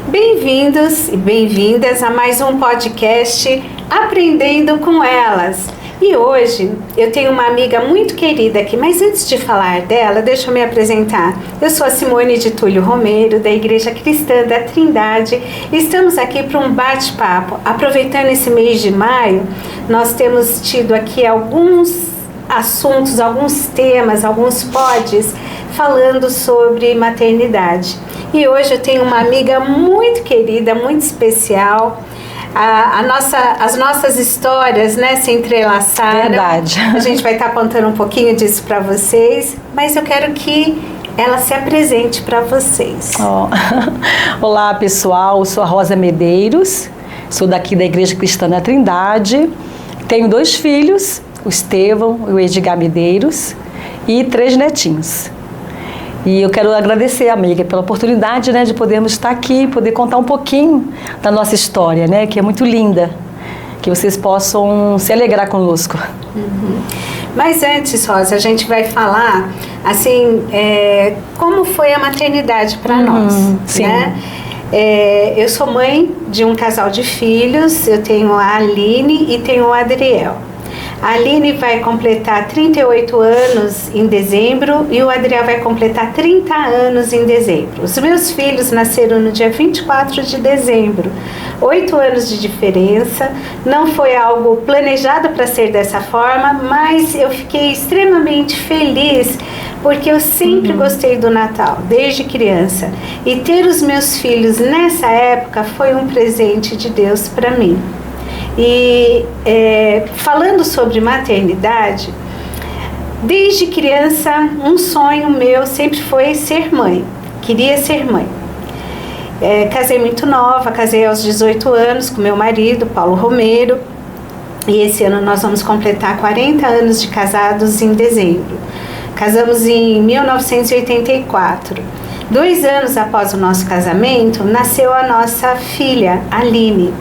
Bem-vindos e bem-vindas a mais um podcast Aprendendo com Elas. E hoje eu tenho uma amiga muito querida aqui, mas antes de falar dela, deixa eu me apresentar. Eu sou a Simone de Túlio Romero, da Igreja Cristã da Trindade. Estamos aqui para um bate-papo. Aproveitando esse mês de maio, nós temos tido aqui alguns assuntos, alguns temas, alguns pods falando sobre maternidade. E hoje eu tenho uma amiga muito querida, muito especial. As nossas histórias, né, se entrelaçaram. Verdade. A gente vai estar contando um pouquinho disso para vocês, mas eu quero que ela se apresente para vocês. Olá, pessoal. Eu sou a Rosa Medeiros, sou daqui da Igreja Cristã da Trindade. Tenho 2 filhos, o Estevão e o Edgar Medeiros, e 3 netinhos. E eu quero agradecer, amiga, pela oportunidade, né, de podermos estar aqui, poder contar um pouquinho da nossa história, né, que é muito linda, que vocês possam se alegrar conosco. Uhum. Mas antes, Rosa, a gente vai falar, assim, como foi a maternidade para nós, sim. né? Eu sou mãe de um casal de filhos, eu tenho a Aline e tenho o Adriel. A Aline vai completar 38 anos em dezembro e o Adriel vai completar 30 anos em dezembro. Os meus filhos nasceram no dia 24 de dezembro. 8 anos de diferença. Não foi algo planejado para ser dessa forma, mas eu fiquei extremamente feliz porque eu sempre gostei do Natal, desde criança. E ter os meus filhos nessa época foi um presente de Deus para mim. E falando sobre maternidade, desde criança um sonho meu sempre foi ser mãe, queria ser mãe. Casei muito nova, casei aos 18 anos com meu marido, Paulo Romero, e esse ano nós vamos completar 40 anos de casados em dezembro. Casamos em 1984. 2 anos após o nosso casamento, nasceu a nossa filha, Aline.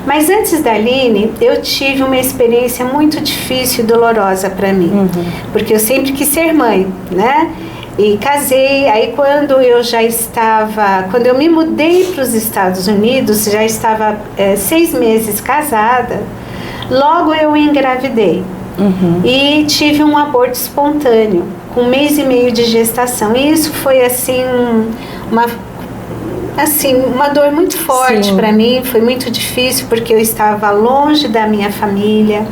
Mas antes da Aline, eu tive uma experiência muito difícil e dolorosa para mim. Porque eu sempre quis ser mãe, né? E casei, aí quando eu me mudei para os Estados Unidos, já estava 6 meses casada, logo eu engravidei. E tive um aborto espontâneo, com 1 mês e meio de gestação. E isso foi assim, uma dor muito forte para mim, foi muito difícil porque eu estava longe da minha família,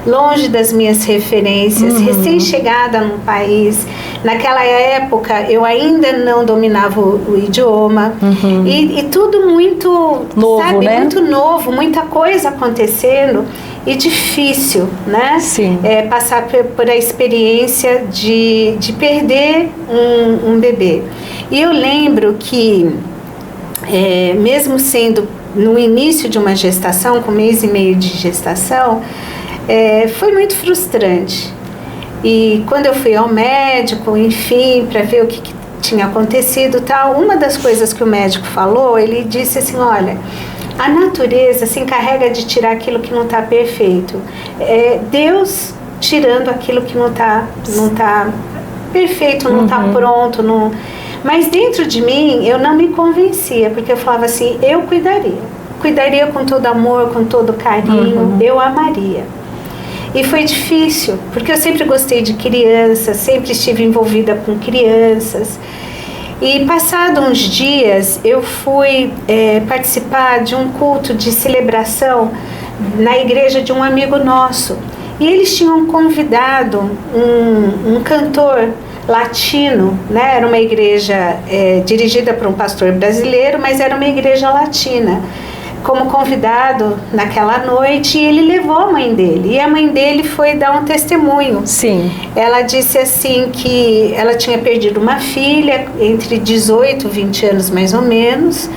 longe das minhas referências, recém-chegada num país. Naquela época eu ainda não dominava o idioma e tudo muito novo, sabe, né? Muito novo, muita coisa acontecendo e difícil, né? Sim. Passar por a experiência de perder um bebê. E eu lembro que mesmo sendo no início de uma gestação, com 1 mês e meio de gestação, foi muito frustrante. E quando eu fui ao médico, enfim, para ver o que tinha acontecido, tal, uma das coisas que o médico falou, ele disse assim: olha, a natureza se encarrega de tirar aquilo que não está perfeito. Deus tirando aquilo que não tá perfeito, não está pronto, não. Mas dentro de mim eu não me convencia, porque eu falava assim, eu cuidaria com todo amor, com todo carinho, eu amaria. E foi difícil, porque eu sempre gostei de crianças, sempre estive envolvida com crianças. E passados uns dias eu fui participar de um culto de celebração na igreja de um amigo nosso. E eles tinham convidado um cantor latino, né? Era uma igreja dirigida por um pastor brasileiro, mas era uma igreja latina, como convidado naquela noite, e ele levou a mãe dele, e a mãe dele foi dar um testemunho. Sim. Ela disse assim que ela tinha perdido uma filha entre 18 e 20 anos mais ou menos,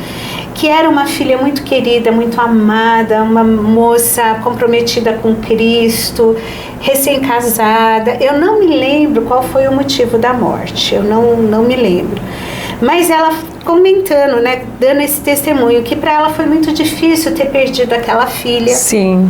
que era uma filha muito querida, muito amada, uma moça comprometida com Cristo, recém-casada. Eu não me lembro qual foi o motivo da morte, eu não me lembro. Mas ela comentando, né, dando esse testemunho, que para ela foi muito difícil ter perdido aquela filha. Sim.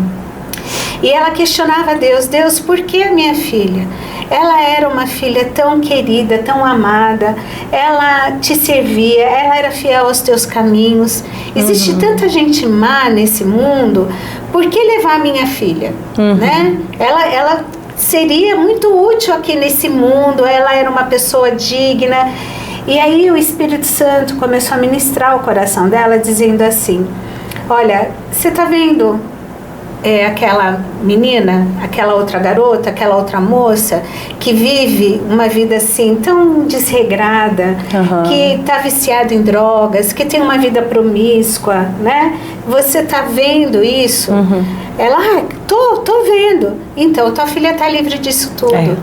E ela questionava Deus, por que a minha filha? Ela era uma filha tão querida, tão amada, ela te servia, ela era fiel aos teus caminhos. Existe tanta gente má nesse mundo, por que levar a minha filha? Né? Ela seria muito útil aqui nesse mundo, ela era uma pessoa digna. E aí o Espírito Santo começou a ministrar o coração dela, dizendo assim: olha, você está vendo aquela menina, aquela outra garota, aquela outra moça que vive uma vida assim tão desregrada, que está viciada em drogas, que tem uma vida promíscua, né? Você está vendo isso? Ela, tô vendo. Então, tua filha está livre disso tudo.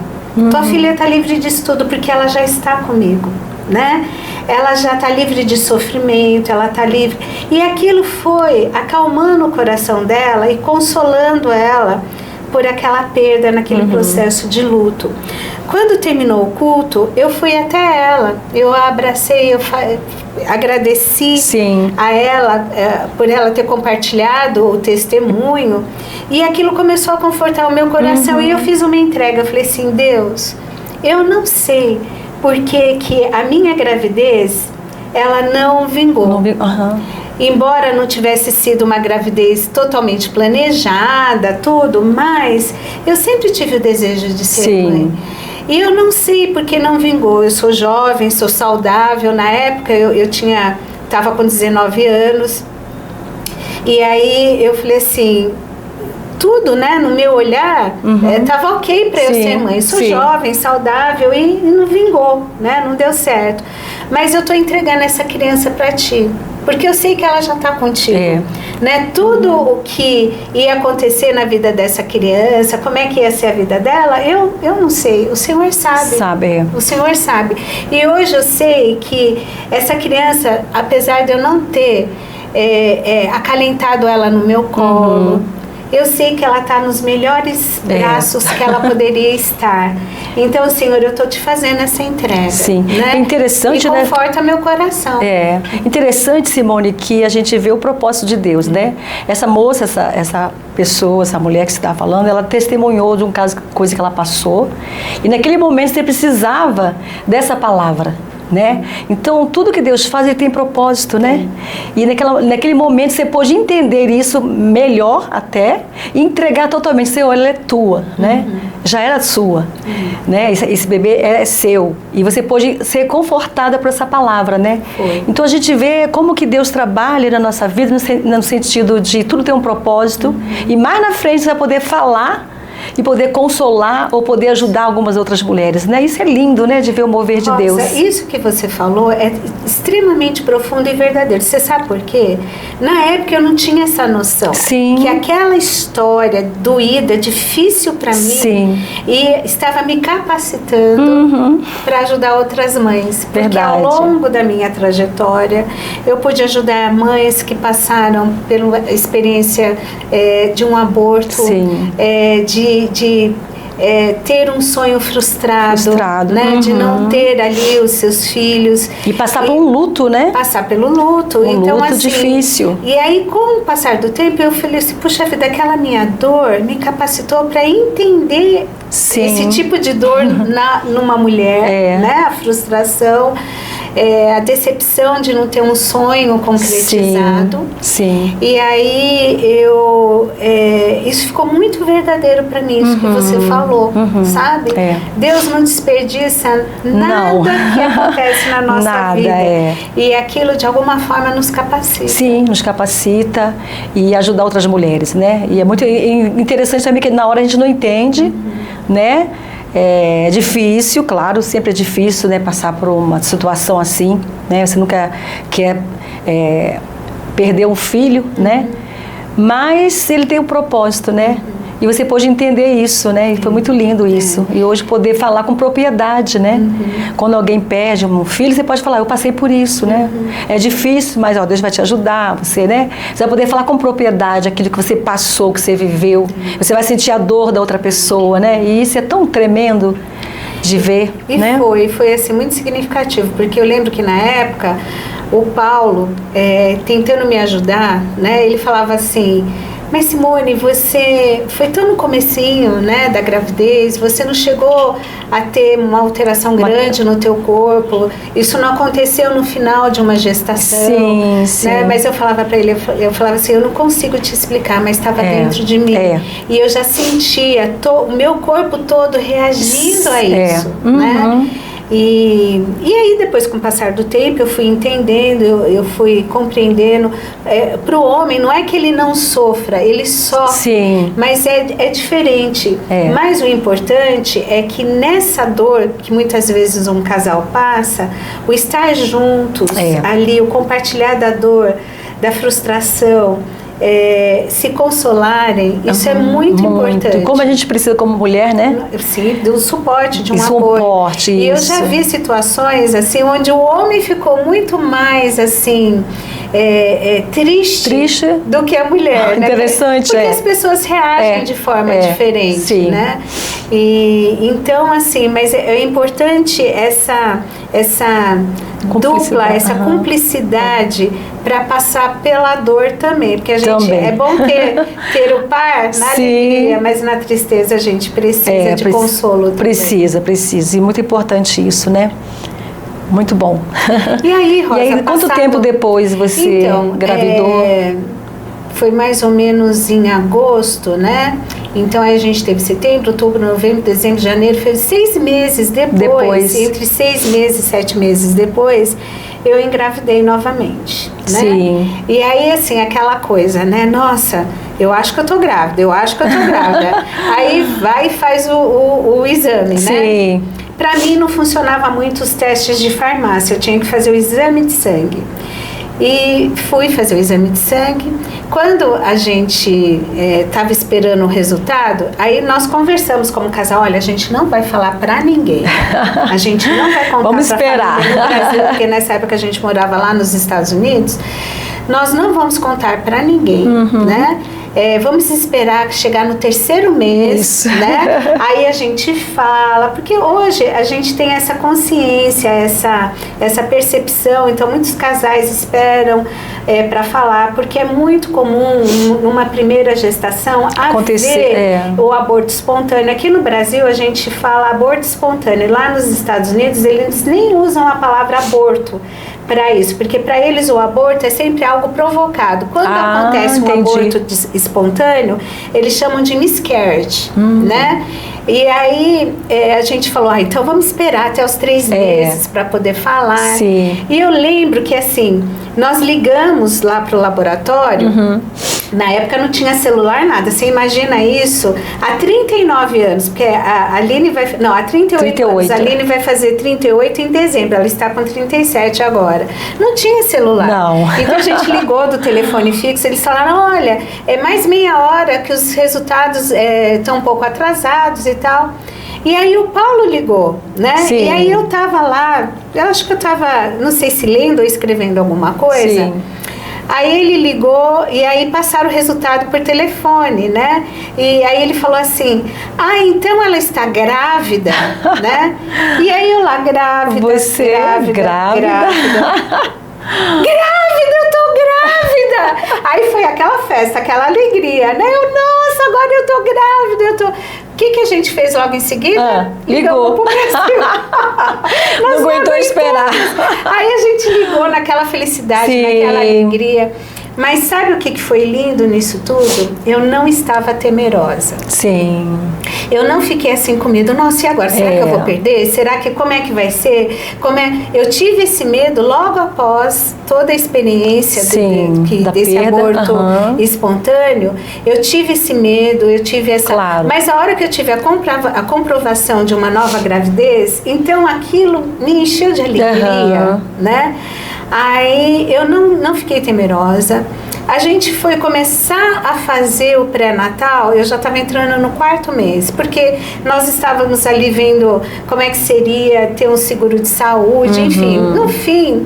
Tua filha está livre disso tudo porque ela já está comigo, né? Ela já está livre de sofrimento, ela está livre. E aquilo foi acalmando o coração dela e consolando ela por aquela perda naquele processo de luto. Quando terminou o culto, eu fui até ela, eu a abracei, eu agradeci a ela por ela ter compartilhado o testemunho, e aquilo começou a confortar o meu coração. E eu fiz uma entrega, eu falei assim: Deus, eu não sei porque que a minha gravidez ela não vingou. Embora não tivesse sido uma gravidez totalmente planejada, tudo, mas eu sempre tive o desejo de ser mãe. E eu não sei porque não vingou. Eu sou jovem, sou saudável. Na época eu estava com 19 anos. E aí eu falei assim, tudo, né, no meu olhar, estava ok para eu ser mãe. Sou jovem, saudável e não vingou, né, não deu certo. Mas eu estou entregando essa criança para ti, porque eu sei que ela já está contigo. Né? Tudo o que ia acontecer na vida dessa criança, como é que ia ser a vida dela, eu não sei. O Senhor sabe. O Senhor sabe. E hoje eu sei que essa criança, apesar de eu não ter acalentado ela no meu colo, eu sei que ela está nos melhores braços que ela poderia estar. Então, Senhor, eu estou te fazendo essa entrega. Né? É interessante, e conforta meu coração. Interessante, Simone, que a gente vê o propósito de Deus, né? Essa moça, essa pessoa, essa mulher que você está falando, ela testemunhou de um caso, coisa que ela passou. E naquele momento você precisava dessa palavra. Né? Então, tudo que Deus faz, Ele tem propósito, né? E naquele momento você pôde entender isso melhor até e entregar totalmente. Senhor, ela é tua, né? Já era sua, né? Esse bebê é seu. E você pôde ser confortada por essa palavra, né? Então, a gente vê como que Deus trabalha na nossa vida no sentido de tudo tem um propósito. E mais na frente você vai poder falar e poder consolar ou poder ajudar algumas outras mulheres, né? Isso é lindo, né? De ver o mover de Deus. Isso que você falou é extremamente profundo e verdadeiro. Você sabe por quê? Na época eu não tinha essa noção. Que aquela história doída, difícil para mim, e estava me capacitando para ajudar outras mães. Porque ao longo da minha trajetória, eu pude ajudar mães que passaram pela experiência de um aborto, de ter um sonho frustrado, né? De não ter ali os seus filhos. E passar por um luto, né? Passar pelo luto. Então, luto assim, difícil. E aí, com o passar do tempo, eu falei assim, puxa vida, aquela minha dor me capacitou para entender esse tipo de dor numa mulher, né? A frustração, a decepção de não ter um sonho concretizado. E aí isso ficou muito verdadeiro para mim, isso que você falou, sabe? Deus não desperdiça nada que acontece na nossa vida. E aquilo de alguma forma nos capacita. Nos capacita e ajuda outras mulheres, né? E é muito interessante também que na hora a gente não entende, né? É difícil, claro, sempre é difícil, né, passar por uma situação assim, né? Você nunca quer perder um filho, né? Mas ele tem um propósito, né? E você pôde entender isso, né? E foi muito lindo isso. E hoje poder falar com propriedade, né? Quando alguém perde um filho, você pode falar, eu passei por isso, né? É difícil, mas Deus vai te ajudar, você, né? Você vai poder falar com propriedade aquilo que você passou, que você viveu. Você vai sentir a dor da outra pessoa, né? E isso é tão tremendo de ver, né? Foi assim, muito significativo, porque eu lembro que na época, o Paulo, tentando me ajudar, né? Ele falava assim, mas Simone, você foi tão no comecinho, né, da gravidez, você não chegou a ter uma alteração grande no teu corpo, isso não aconteceu no final de uma gestação, sim, sim. Né? Mas eu falava para ele, eu falava assim, eu não consigo te explicar, mas estava dentro de mim, e eu já sentia o meu corpo todo reagindo a isso, né? E aí depois, com o passar do tempo, eu fui entendendo, eu fui compreendendo. Para o homem, não é que ele não sofra, ele sofre, sim, mas é diferente. Mas o importante é que nessa dor que muitas vezes um casal passa, o estar juntos ali, o compartilhar da dor, da frustração, se consolarem, isso é muito importante. Como a gente precisa como mulher, né? Sim, do suporte, de um apoio. E eu já vi situações assim, onde o homem ficou muito mais assim, triste do que a mulher, né? Interessante, porque as pessoas reagem de forma diferente, sim, né? E então assim, mas é importante essa dupla, essa cumplicidade para passar pela dor também, porque a gente é bom ter o par na alegria, mas na tristeza a gente precisa de consolo também. Precisa, e muito importante isso, né? Muito bom. E aí, Rosa, quanto tempo depois você engravidou? Foi mais ou menos em agosto, né? Então aí a gente teve setembro, outubro, novembro, dezembro, janeiro, foi 6 meses depois, entre 6 meses e 7 meses depois, eu engravidei novamente, né? Sim. E aí, assim, aquela coisa, né? Nossa, eu acho que eu tô grávida, Aí vai e faz o exame, né? Sim. Pra mim não funcionava muito os testes de farmácia, eu tinha que fazer o exame de sangue. E fui fazer o exame de sangue. Quando a gente estava esperando o resultado, aí nós conversamos como casal, olha, a gente não vai falar pra ninguém. A gente não vai contar vamos esperar. Família no Brasil, porque nessa época a gente morava lá nos Estados Unidos. Nós não vamos contar pra ninguém, né? Vamos esperar chegar no 3º mês, né? Aí a gente fala, porque hoje a gente tem essa consciência, essa percepção, então muitos casais esperam para falar, porque é muito comum numa primeira gestação haver o aborto espontâneo. Aqui no Brasil a gente fala aborto espontâneo, lá nos Estados Unidos eles nem usam a palavra aborto para isso, porque para eles o aborto é sempre algo provocado. Quando acontece um aborto espontâneo, eles chamam de miscarriage, né? E aí a gente falou, então vamos esperar até os 3 meses para poder falar. Sim. E eu lembro que assim, nós ligamos lá pro laboratório, na época não tinha celular, nada. Você imagina isso há 39 anos, porque a Aline vai... Não, há 38 anos. A Aline vai fazer 38 em dezembro, ela está com 37 agora. Não tinha celular. Não. Então a gente ligou do telefone fixo, eles falaram, olha, é mais meia hora que os resultados estão um pouco atrasados e tal. E aí o Paulo ligou, né? Sim. E aí eu tava lá, eu acho que eu tava, não sei se lendo ou escrevendo alguma coisa. Sim. Aí ele ligou e aí passaram o resultado por telefone, né? E aí ele falou assim, então ela está grávida, né? E aí eu lá, grávida. Você grávida? Grávida, eu tô grávida! Aí foi aquela festa, aquela alegria, né? Nossa, agora eu tô grávida, O que a gente fez logo em seguida? Ligou pro Brasil. Não aguentou esperar. Aí a gente ligou naquela felicidade, naquela alegria. Mas sabe o que foi lindo nisso tudo? Eu não estava temerosa. Sim. Eu não fiquei assim com medo. Nossa, e agora? Será que eu vou perder? Será que, como é que vai ser? Eu tive esse medo logo após toda a experiência desse aborto espontâneo. Eu tive esse medo, eu tive essa... Claro. Mas a hora que eu tive a comprovação de uma nova gravidez, então aquilo me encheu de alegria, né? Aí eu não fiquei temerosa. A gente foi começar a fazer o pré-natal, eu já estava entrando no 4º mês, porque nós estávamos ali vendo como é que seria ter um seguro de saúde, enfim. No fim,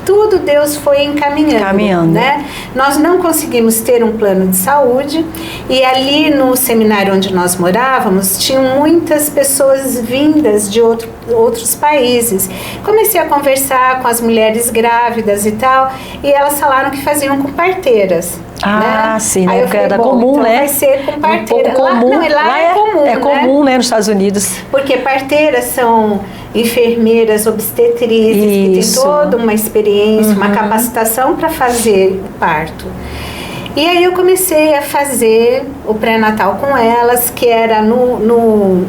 tudo Deus foi encaminhando. Né? Nós não conseguimos ter um plano de saúde e ali no seminário onde nós morávamos, tinham muitas pessoas vindas de outros países. Comecei a conversar com as mulheres grávidas e tal, e elas falaram que faziam com parteiras. Ah, sim, Aí né? eu falei, Era bom, comum, então né? vai ser com parteira. Um pouco comum. Lá é comum, é comum, né, nos Estados Unidos. Porque parteiras são enfermeiras obstetrizes que têm toda uma experiência, uma capacitação para fazer o parto. E aí eu comecei a fazer o pré-natal com elas, que era no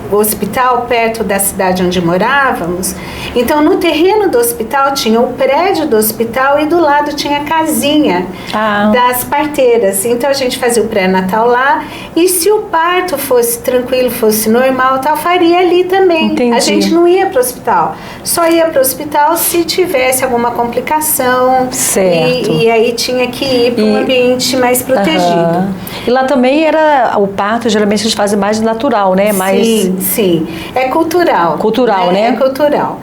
hospital perto da cidade onde morávamos. Então no terreno do hospital tinha o prédio do hospital e do lado tinha a casinha das parteiras. Então a gente fazia o pré-natal lá, e se o parto fosse tranquilo, fosse normal, tal, faria ali também. Entendi. A gente não ia para o hospital, só ia para o hospital se tivesse alguma complicação. Certo. E aí tinha que ir para um ambiente mais protegido. E lá também era o parto, geralmente eles fazem mais natural, né? Mais... Sim, é cultural. Cultural, né? É cultural.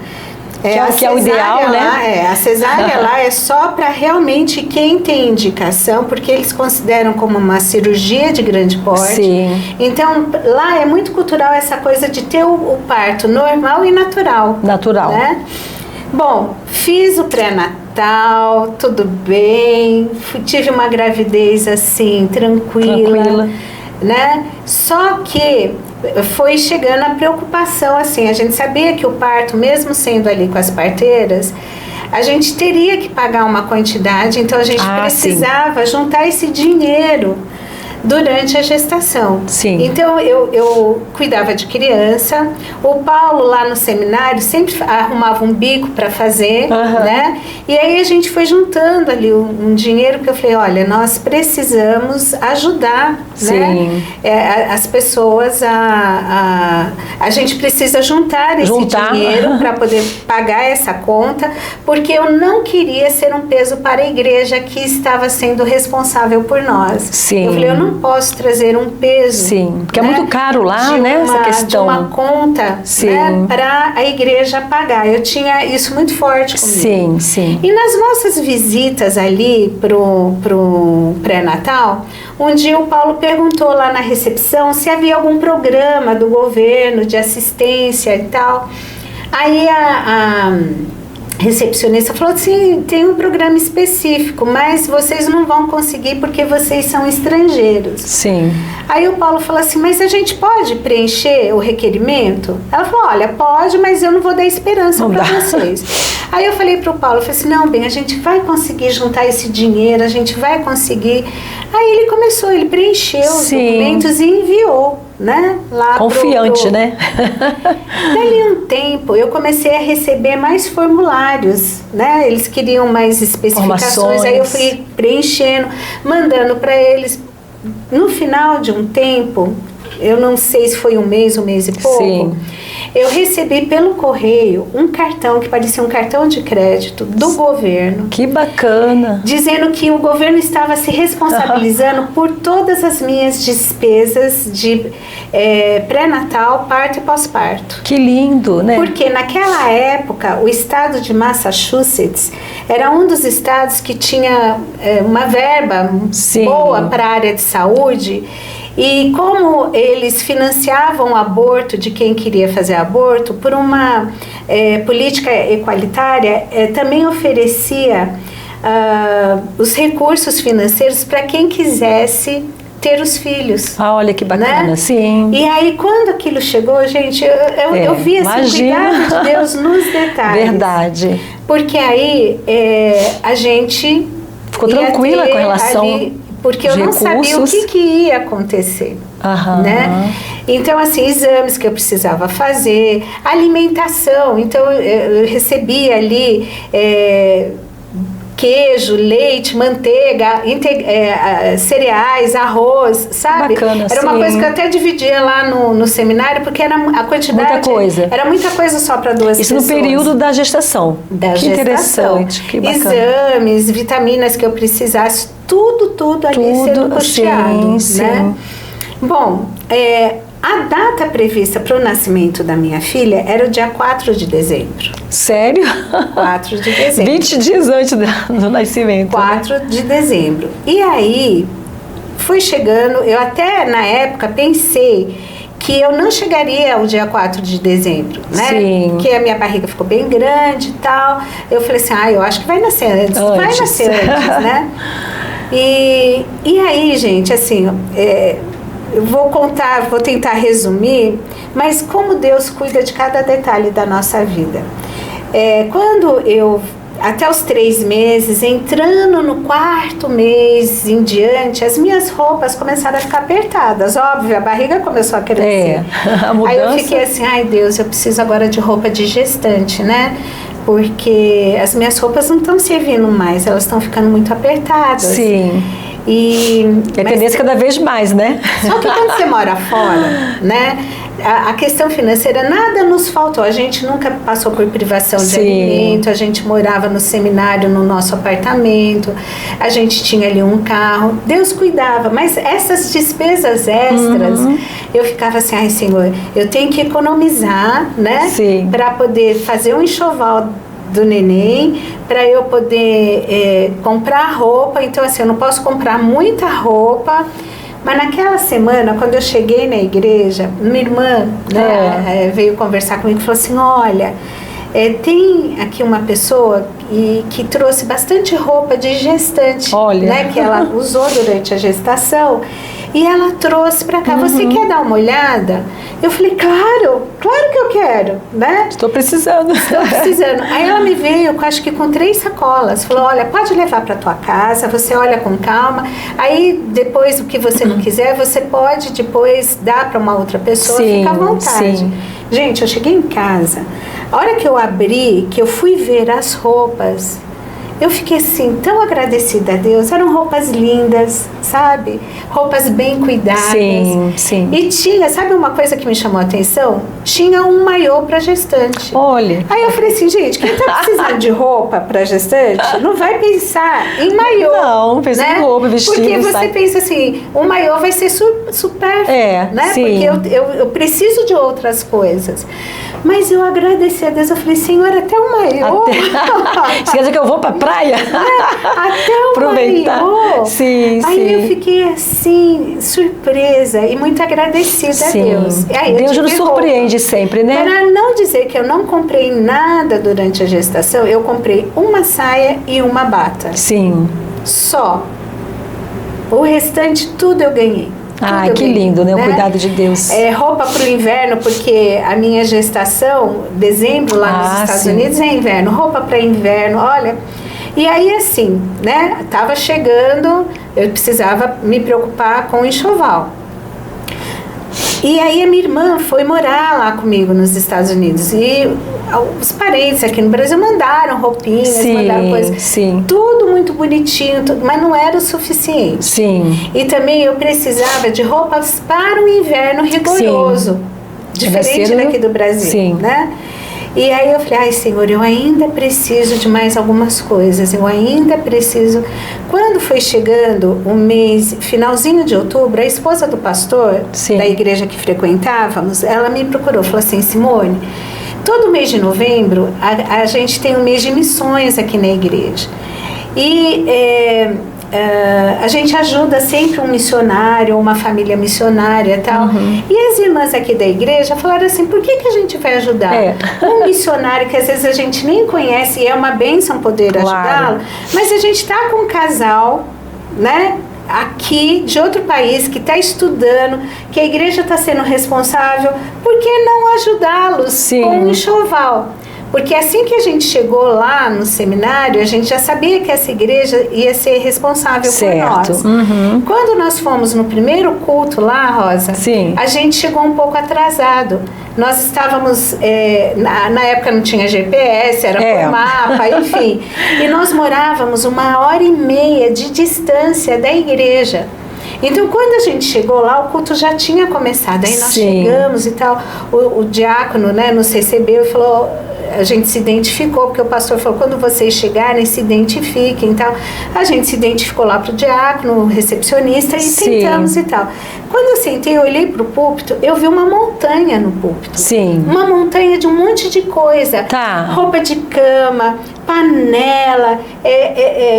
Que é o ideal, né? A cesárea lá é só para realmente quem tem indicação, porque eles consideram como uma cirurgia de grande porte. Sim. Então, lá é muito cultural essa coisa de ter o parto normal e natural. Natural. Né? Bom, fiz o pré-natal, tudo bem, tive uma gravidez assim, tranquila. Né? Só que foi chegando a preocupação, assim, a gente sabia que o parto, mesmo sendo ali com as parteiras, a gente teria que pagar uma quantidade, então a gente precisava juntar esse dinheiro durante a gestação. Sim. Então eu cuidava de criança, o Paulo lá no seminário sempre arrumava um bico para fazer, né? E aí a gente foi juntando ali um dinheiro, que eu falei, olha, nós precisamos ajudar, né? As pessoas a gente precisa juntar esse dinheiro para poder pagar essa conta, porque eu não queria ser um peso para a igreja que estava sendo responsável por nós. Sim. Eu falei, eu não posso trazer um peso. Sim, porque é muito caro lá, né? Essa questão. De uma conta, né, para a igreja pagar. Eu tinha isso muito forte comigo. Sim. E nas nossas visitas ali pro pré-natal, um dia o Paulo perguntou lá na recepção se havia algum programa do governo de assistência e tal. Aí a recepcionista falou assim, tem um programa específico, mas vocês não vão conseguir porque vocês são estrangeiros. Sim. Aí o Paulo falou assim, mas a gente pode preencher o requerimento? Ela falou, olha, pode, mas eu não vou dar esperança para vocês. Aí eu falei pro Paulo, eu falei assim, não, bem, a gente vai conseguir juntar esse dinheiro, a gente vai conseguir. Aí ele preencheu os documentos e enviou, né? Lá confiante, né? Dali um tempo, eu comecei a receber mais formulários, né? Eles queriam mais especificações, aí eu fui preenchendo, mandando para eles. No final de um tempo, eu não sei se foi um mês e pouco, eu recebi pelo correio um cartão que parecia um cartão de crédito do governo. Que bacana! Dizendo que o governo estava se responsabilizando por todas as minhas despesas de pré-natal, parto e pós-parto. Que lindo, né? Porque naquela época, o estado de Massachusetts era um dos estados que tinha uma verba boa para a área de saúde. E como eles financiavam o aborto de quem queria fazer aborto, por uma política equalitária, também oferecia os recursos financeiros para quem quisesse ter os filhos. Olha que bacana, né? Sim. E aí, quando aquilo chegou, gente, eu vi assim, o cuidado de Deus nos detalhes. Verdade. Porque aí a gente ficou tranquila com relação ali, porque eu não sabia o que ia acontecer, né? Então, assim, exames que eu precisava fazer, alimentação. Então, eu recebia ali queijo, leite, manteiga, cereais, arroz, sabe? Bacana, era uma coisa que eu até dividia lá no seminário, porque era a quantidade... Muita coisa. Era muita coisa só para duas pessoas. Isso no período da gestação. Que interessante, que bacana. Exames, vitaminas que eu precisasse, tudo ali sendo custeado, né? Sim. Bom, a data prevista para o nascimento da minha filha era o dia 4 de dezembro. Sério? 4 de dezembro. 20 dias antes do nascimento. 4 de dezembro. E aí, foi chegando, eu até na época pensei que eu não chegaria ao dia 4 de dezembro, né? Sim. Porque a minha barriga ficou bem grande e tal. Eu falei assim, eu acho que vai nascer antes. Vai nascer antes, né? E aí, gente, assim, eu vou tentar resumir, mas como Deus cuida de cada detalhe da nossa vida. Quando eu, até os 3 meses, entrando no 4º mês em diante, as minhas roupas começaram a ficar apertadas. Óbvio, a barriga começou a crescer. A mudança. Aí eu fiquei assim, ai Deus, eu preciso agora de roupa de gestante, né? Porque as minhas roupas não estão servindo mais, elas estão ficando muito apertadas. Sim. E a tendência cada vez mais, né? Só que quando você mora fora, né? A questão financeira, nada nos faltou. A gente nunca passou por privação de alimento, a gente morava no seminário, no nosso apartamento, a gente tinha ali um carro, Deus cuidava, mas essas despesas extras, eu ficava assim, ai Senhor, eu tenho que economizar, né? Para poder fazer um enxoval do neném, para eu poder comprar roupa. Então assim, eu não posso comprar muita roupa. Mas naquela semana, quando eu cheguei na igreja, minha irmã, né, veio conversar comigo e falou assim, olha, tem aqui uma pessoa que trouxe bastante roupa de gestante, né, que ela usou durante a gestação, e ela trouxe para cá. Você quer dar uma olhada? Eu falei, claro que eu quero, né? Estou precisando. Aí ela me veio, acho que com 3 sacolas. Falou, olha, pode levar para tua casa, você olha com calma. Aí, depois, o que você não quiser, você pode depois dar para uma outra pessoa, fica à vontade. Sim. Gente, eu cheguei em casa, a hora que eu abri, que eu fui ver as roupas, eu fiquei assim, tão agradecida a Deus. Eram roupas lindas, sabe? Roupas bem cuidadas. Sim, sim. E tinha, sabe uma coisa que me chamou a atenção? Tinha um maiô para gestante. Olha. Aí eu falei assim, gente, quem tá precisando de roupa para gestante, não vai pensar em maiô. Não, pensa em roupa, vestido. Porque você pensa assim, o maiô vai ser super, né? Sim. Porque eu preciso de outras coisas. Mas eu agradeci a Deus, eu falei, Senhor, até o maiô. Você quer dizer que eu vou pra praia? Até o aproveitar. Maiô. Sim, aí eu fiquei assim, surpresa e muito agradecida a Deus. Aí, Deus nos surpreende sempre, né? Para não dizer que eu não comprei nada durante a gestação, eu comprei uma saia e uma bata. Sim. Só. O restante tudo eu ganhei. Ah, que lindo, né? O cuidado de Deus. Roupa para o inverno, porque a minha gestação, dezembro lá nos Estados Unidos é inverno. Roupa para inverno, olha. E aí assim, né? Tava chegando, eu precisava me preocupar com o enxoval. E aí a minha irmã foi morar lá comigo nos Estados Unidos. E os parentes aqui no Brasil mandaram roupinhas, mandaram coisas. Sim. Tudo muito bonitinho, mas não era o suficiente. Sim. E também eu precisava de roupas para o inverno rigoroso. Diferente daqui do Brasil, né? E aí eu falei, ai Senhor, eu ainda preciso de mais algumas coisas, eu ainda preciso. Quando foi chegando o mês, finalzinho de outubro, a esposa do pastor, da igreja que frequentávamos, ela me procurou, falou assim, Simone, todo mês de novembro, a gente tem um mês de missões aqui na igreja. E a gente ajuda sempre um missionário, uma família missionária e tal. E as irmãs aqui da igreja falaram assim, por que a gente vai ajudar um missionário que às vezes a gente nem conhece e é uma bênção poder ajudá-lo, mas a gente está com um casal, né, aqui de outro país que está estudando, que a igreja está sendo responsável, por que não ajudá-los com um enxoval? Porque assim que a gente chegou lá no seminário, a gente já sabia que essa igreja ia ser responsável por nós. Quando nós fomos no primeiro culto lá, Rosa, a gente chegou um pouco atrasado. Nós estávamos, na época não tinha GPS, era por mapa, enfim. E nós morávamos 1h30 de distância da igreja. Então, quando a gente chegou lá, o culto já tinha começado. Aí nós chegamos e tal, o diácono, né, nos recebeu e falou, a gente se identificou, porque o pastor falou, quando vocês chegarem, se identifiquem e tal. A gente se identificou lá pro diácono, recepcionista, e sentamos e tal. Quando eu sentei, eu olhei pro púlpito, eu vi uma montanha no púlpito. Uma montanha de um monte de coisa. Roupa de cama, panela,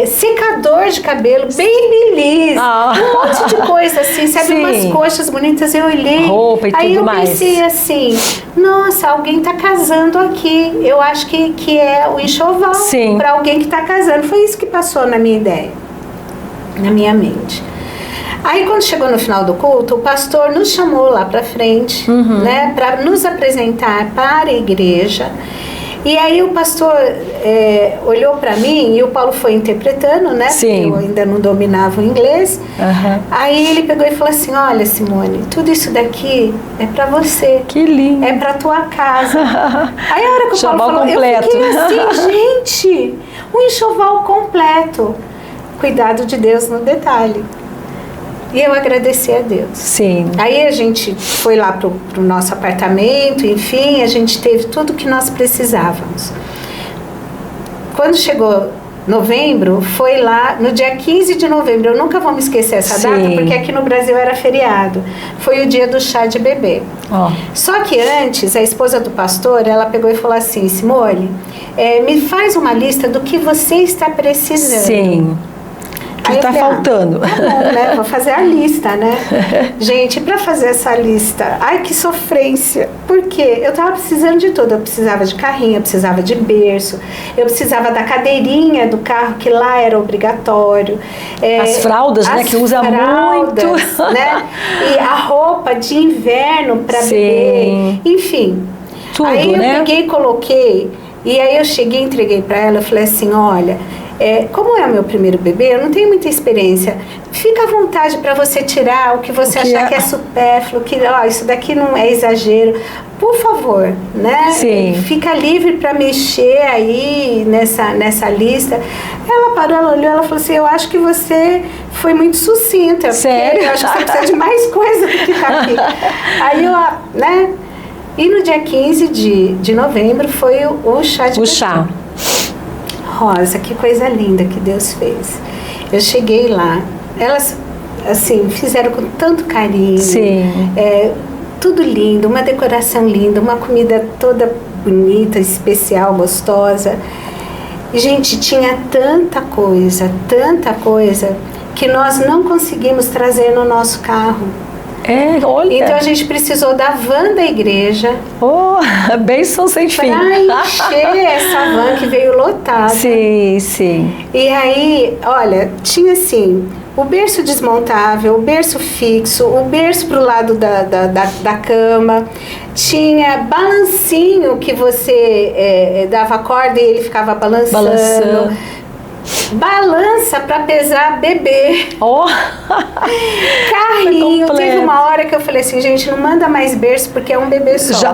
secador de cabelo, babyliss, um monte de coisa assim, sabe? Umas coxas bonitas, eu olhei. Roupa e tudo aí eu mais. pensei assim, nossa, alguém tá casando aqui. Eu acho que é o enxoval para alguém que tá casando. Foi isso que passou na minha ideia. na minha mente. Aí, quando chegou no final do culto, o pastor nos chamou lá para frente, né, para nos apresentar para a igreja. E aí o pastor olhou para mim e o Paulo foi interpretando, né? Sim. Porque eu ainda não dominava o inglês. Aí ele pegou e falou assim: olha, Simone, tudo isso daqui é para você. Que lindo. É para tua casa. Aí a hora que o Paulo falou, completo. eu fiquei assim, gente, um enxoval completo. Cuidado de Deus no detalhe. E eu agradeci a Deus. Sim. Aí a gente foi lá pro nosso apartamento, enfim, a gente teve tudo que nós precisávamos. Quando chegou novembro, foi lá no dia 15 de novembro. Eu nunca vou me esquecer essa data, porque aqui no Brasil era feriado. Foi o dia do chá de bebê. Só que antes, a esposa do pastor, ela pegou e falou assim: Simone, me faz uma lista do que você está precisando. Sim. O que está faltando? Tá bom, né? Vou fazer a lista, né? Gente, para fazer essa lista, ai que sofrência. Por quê? Eu tava precisando de tudo. Eu precisava de carrinho, eu precisava de berço, eu precisava da cadeirinha do carro, que lá era obrigatório. As fraldas, né? Que usa muito. Né? E a roupa de inverno para bebê. Enfim. Tudo, aí eu né? peguei e coloquei. E aí eu cheguei e entreguei para ela. Eu falei assim: olha, como é o meu primeiro bebê, eu não tenho muita experiência. Fica à vontade para você tirar o que você achar que é supérfluo, que isso daqui não é exagero. Por favor, né? Sim. Fica livre para mexer aí nessa lista. Ela parou, ela olhou, ela falou assim: eu acho que você foi muito sucinta. Sério? Eu acho que você precisa de mais coisa do que tá aqui. Aí eu, né? E no dia 15 de novembro foi o chá de bebê. chá. Rosa, que coisa linda que Deus fez. Eu cheguei lá, elas assim fizeram com tanto carinho. Sim. Tudo lindo, uma decoração linda, uma comida toda bonita, especial, gostosa. E, gente, tinha tanta coisa que nós não conseguimos trazer no nosso carro. Olha. Então a gente precisou da van da igreja. Bênção sem fim. Para encher essa van que veio lotada. Sim, sim. E aí, olha, tinha assim, o berço desmontável, o berço fixo, o berço pro lado da cama, tinha balancinho que você dava corda e ele ficava balançando. Balança para pesar bebê. Carrinho. Teve uma hora que eu falei assim: gente, não manda mais berço porque é um bebê só.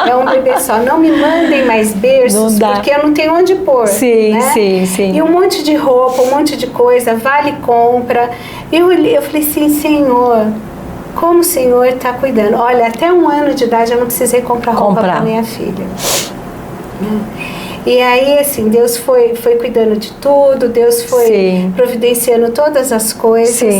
É um bebê só. Não me mandem mais berços porque eu não tenho onde pôr. Sim, né? sim. E um monte de roupa, um monte de coisa, vale compra. Eu falei assim: Senhor, como o Senhor está cuidando. Olha, até 1 ano de idade eu não precisei comprar roupa para minha filha. E aí, assim, Deus foi cuidando de tudo, Deus foi providenciando todas as coisas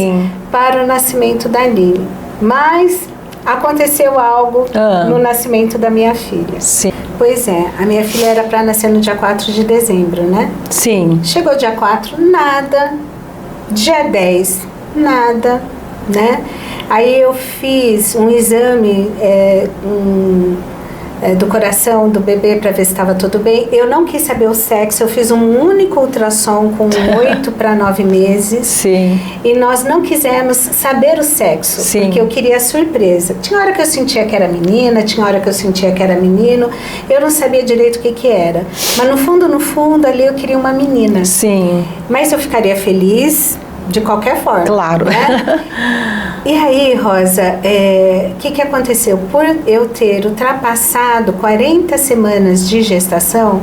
para o nascimento da Aline. Mas aconteceu algo no nascimento da minha filha. Sim. Pois é, a minha filha era para nascer no dia 4 de dezembro, né? Sim. Chegou dia 4, nada. Dia 10, nada, né? Aí eu fiz um exame, do coração do bebê para ver se estava tudo bem. Eu não quis saber o sexo, eu fiz um único ultrassom com 8 para 9 meses. Sim. E nós não quisemos saber o sexo, porque eu queria surpresa. Tinha hora que eu sentia que era menina, tinha hora que eu sentia que era menino, eu não sabia direito o que era. Mas no fundo ali eu queria uma menina. Sim. Mas eu ficaria feliz de qualquer forma. Claro. Né? E aí, Rosa, que aconteceu? Por eu ter ultrapassado 40 semanas de gestação,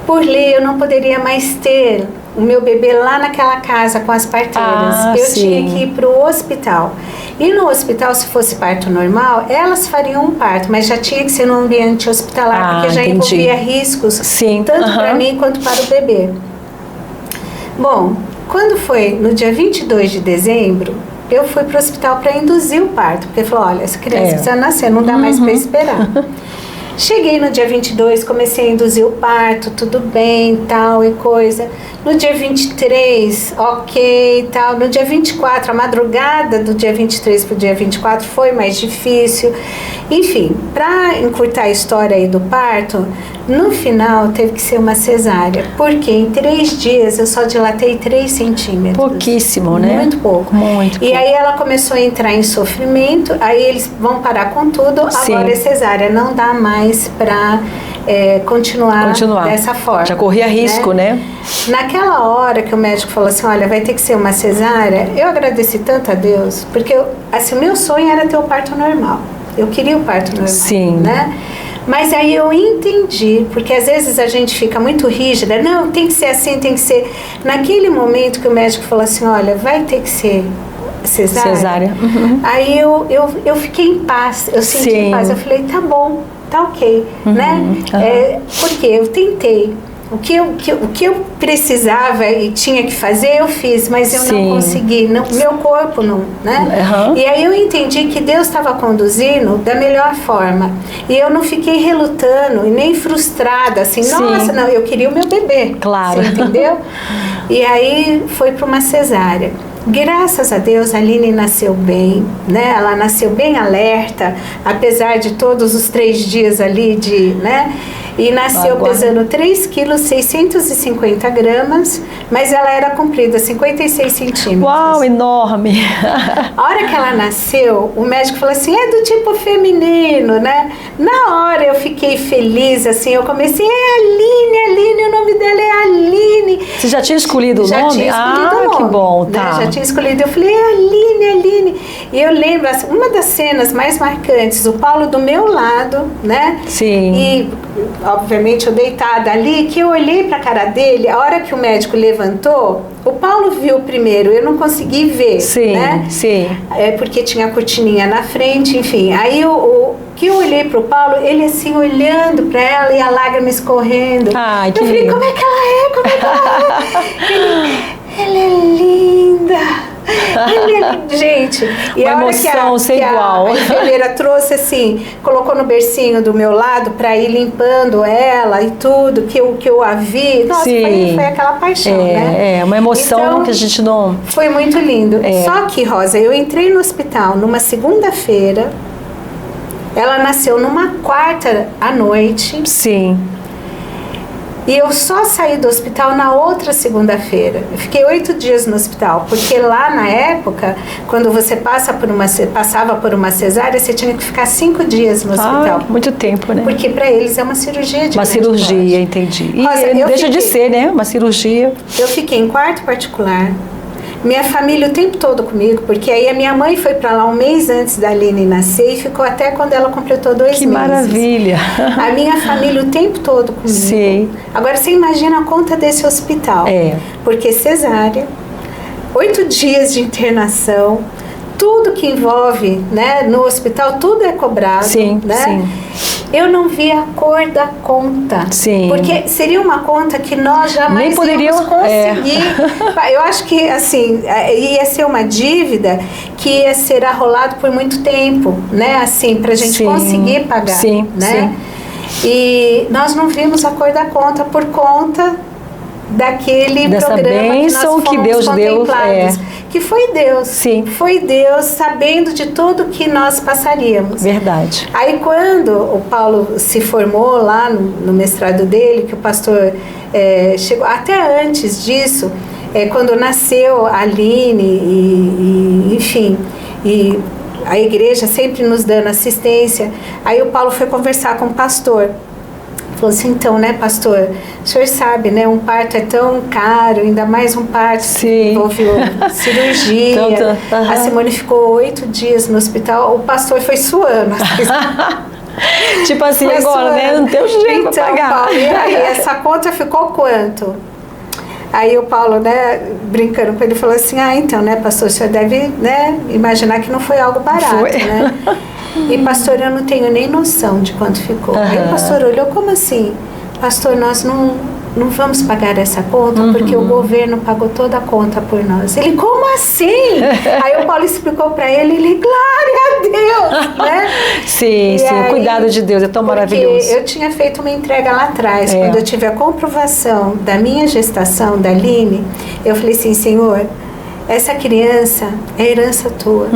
por lei eu não poderia mais ter o meu bebê lá naquela casa com as parteiras. Eu tinha que ir para o hospital. E no hospital, se fosse parto normal, elas fariam um parto, mas já tinha que ser no ambiente hospitalar, porque já envolvia riscos, tanto para mim quanto para o bebê. Bom, quando foi no dia 22 de dezembro, eu fui para o hospital para induzir o parto, porque falou: olha, essa criança precisa nascer, não dá mais para esperar. Cheguei no dia 22, comecei a induzir o parto, tudo bem, tal e coisa. No dia 23, ok, tal. No dia 24, a madrugada do dia 23 para o dia 24 foi mais difícil. Enfim, para encurtar a história aí do parto, No final, teve que ser uma cesárea, porque em 3 dias eu só dilatei 3 centímetros. Pouquíssimo, né? Muito pouco. Muito pouco. E aí ela começou a entrar em sofrimento, aí eles vão parar com tudo, Sim. agora é cesárea, não dá mais para continuar dessa forma. Já corria risco, né? Naquela hora que o médico falou assim, olha, vai ter que ser uma cesárea, eu agradeci tanto a Deus, porque assim, o meu sonho era ter o parto normal. Eu queria o parto normal, Sim. né? Mas aí eu entendi, porque às vezes a gente fica muito rígida, não, tem que ser assim, tem que ser... Naquele momento que o médico falou assim, olha, vai ter que ser cesárea. Uhum. Aí eu fiquei em paz, eu senti em paz, eu falei, tá bom, tá ok, né? Porque eu tentei. O que eu precisava e tinha que fazer, eu fiz, mas eu não consegui, meu corpo não, né? E aí eu entendi que Deus estava conduzindo da melhor forma. E eu não fiquei relutando e nem frustrada, assim, nossa, não, eu queria o meu bebê. Claro. Você entendeu? E aí foi para uma cesárea. Graças a Deus, a Aline nasceu bem, né? Ela nasceu bem alerta, apesar de todos os 3 dias ali né? E nasceu pesando 3 quilos 650 gramas, mas ela era comprida 56 centímetros. Uau, enorme! A hora que ela nasceu, o médico falou assim, é do tipo feminino, né? Na hora eu fiquei feliz, assim, eu comecei, Aline, o nome dela é Aline. Você já tinha escolhido o nome? Já tinha escolhido o nome. Que bom, tá. Né? Já tinha escolhido, eu falei, Aline. E eu lembro, uma das cenas mais marcantes, o Paulo do meu lado, né? Sim. E, obviamente, eu deitada ali, que eu olhei pra cara dele, a hora que o médico levantou, o Paulo viu primeiro, eu não consegui ver, né? Sim. Porque tinha a cortininha na frente, enfim. Aí que eu olhei pro Paulo, ele assim olhando pra ela e a lágrima escorrendo. Ai, que eu falei, lindo. como é que ela é? Ela é linda. Gente, e uma a hora emoção sem igual. A enfermeira trouxe assim, colocou no bercinho do meu lado para ir limpando ela e tudo, que eu a vi, nossa, foi aquela paixão, né? Uma emoção então, que a gente não... Foi muito lindo. Só que, Rosa, eu entrei no hospital numa segunda-feira, ela nasceu numa quarta à noite. Sim. E eu só saí do hospital na outra segunda-feira. Eu fiquei 8 dias no hospital, porque lá na época, quando você passava por uma cesárea, você tinha que ficar 5 dias no hospital. Muito tempo, né? Porque para eles é uma cirurgia de uma cirurgia, entendi. E Rosa, deixa de ser, né? Uma cirurgia. Eu fiquei em quarto particular. Minha família o tempo todo comigo, porque aí a minha mãe foi para lá um mês antes da Aline nascer e ficou até quando ela completou 2 meses. Que maravilha! A minha família o tempo todo comigo. Sim. Agora você imagina a conta desse hospital. Porque cesárea, 8 dias de internação, tudo que envolve, né, no hospital, tudo é cobrado. Sim, né? sim. Eu não vi a cor da conta. Sim. Porque seria uma conta que nós jamais íamos conseguir. Eu acho que, assim, ia ser uma dívida que ia ser arrolado por muito tempo, né? Assim, pra gente conseguir pagar. Sim, né? Sim. E nós não vimos a cor da conta por conta dessa programa bênção que Deus deu, que foi Deus. Sim. Foi Deus sabendo de tudo que nós passaríamos. Verdade. Aí quando o Paulo se formou lá no mestrado dele, que o pastor chegou, até antes disso, quando nasceu a Aline enfim, e a igreja sempre nos dando assistência, aí o Paulo foi conversar com o pastor. Falou assim, então, né, pastor, o senhor sabe, né, um parto é tão caro, ainda mais um parto que envolveu cirurgia. A Simone ficou 8 dias no hospital, o pastor foi suando. Tipo assim, foi agora, suando. Né, não tem jeito pra pagar. Paulo, e aí, essa conta ficou quanto? Aí o Paulo, né, brincando com ele, falou assim, então, né, pastor, o senhor deve, né, imaginar que não foi algo barato, né? E pastor, eu não tenho nem noção de quanto ficou. Aí o pastor olhou, como assim? Pastor, nós não vamos pagar essa conta porque o governo pagou toda a conta por nós. Ele, como assim? Aí o Paulo explicou para ele, glória a Deus, né? Sim, aí, o cuidado de Deus é tão maravilhoso. Eu tinha feito uma entrega lá atrás, quando eu tive a comprovação da minha gestação, da Aline, eu falei assim, Senhor, essa criança é herança tua.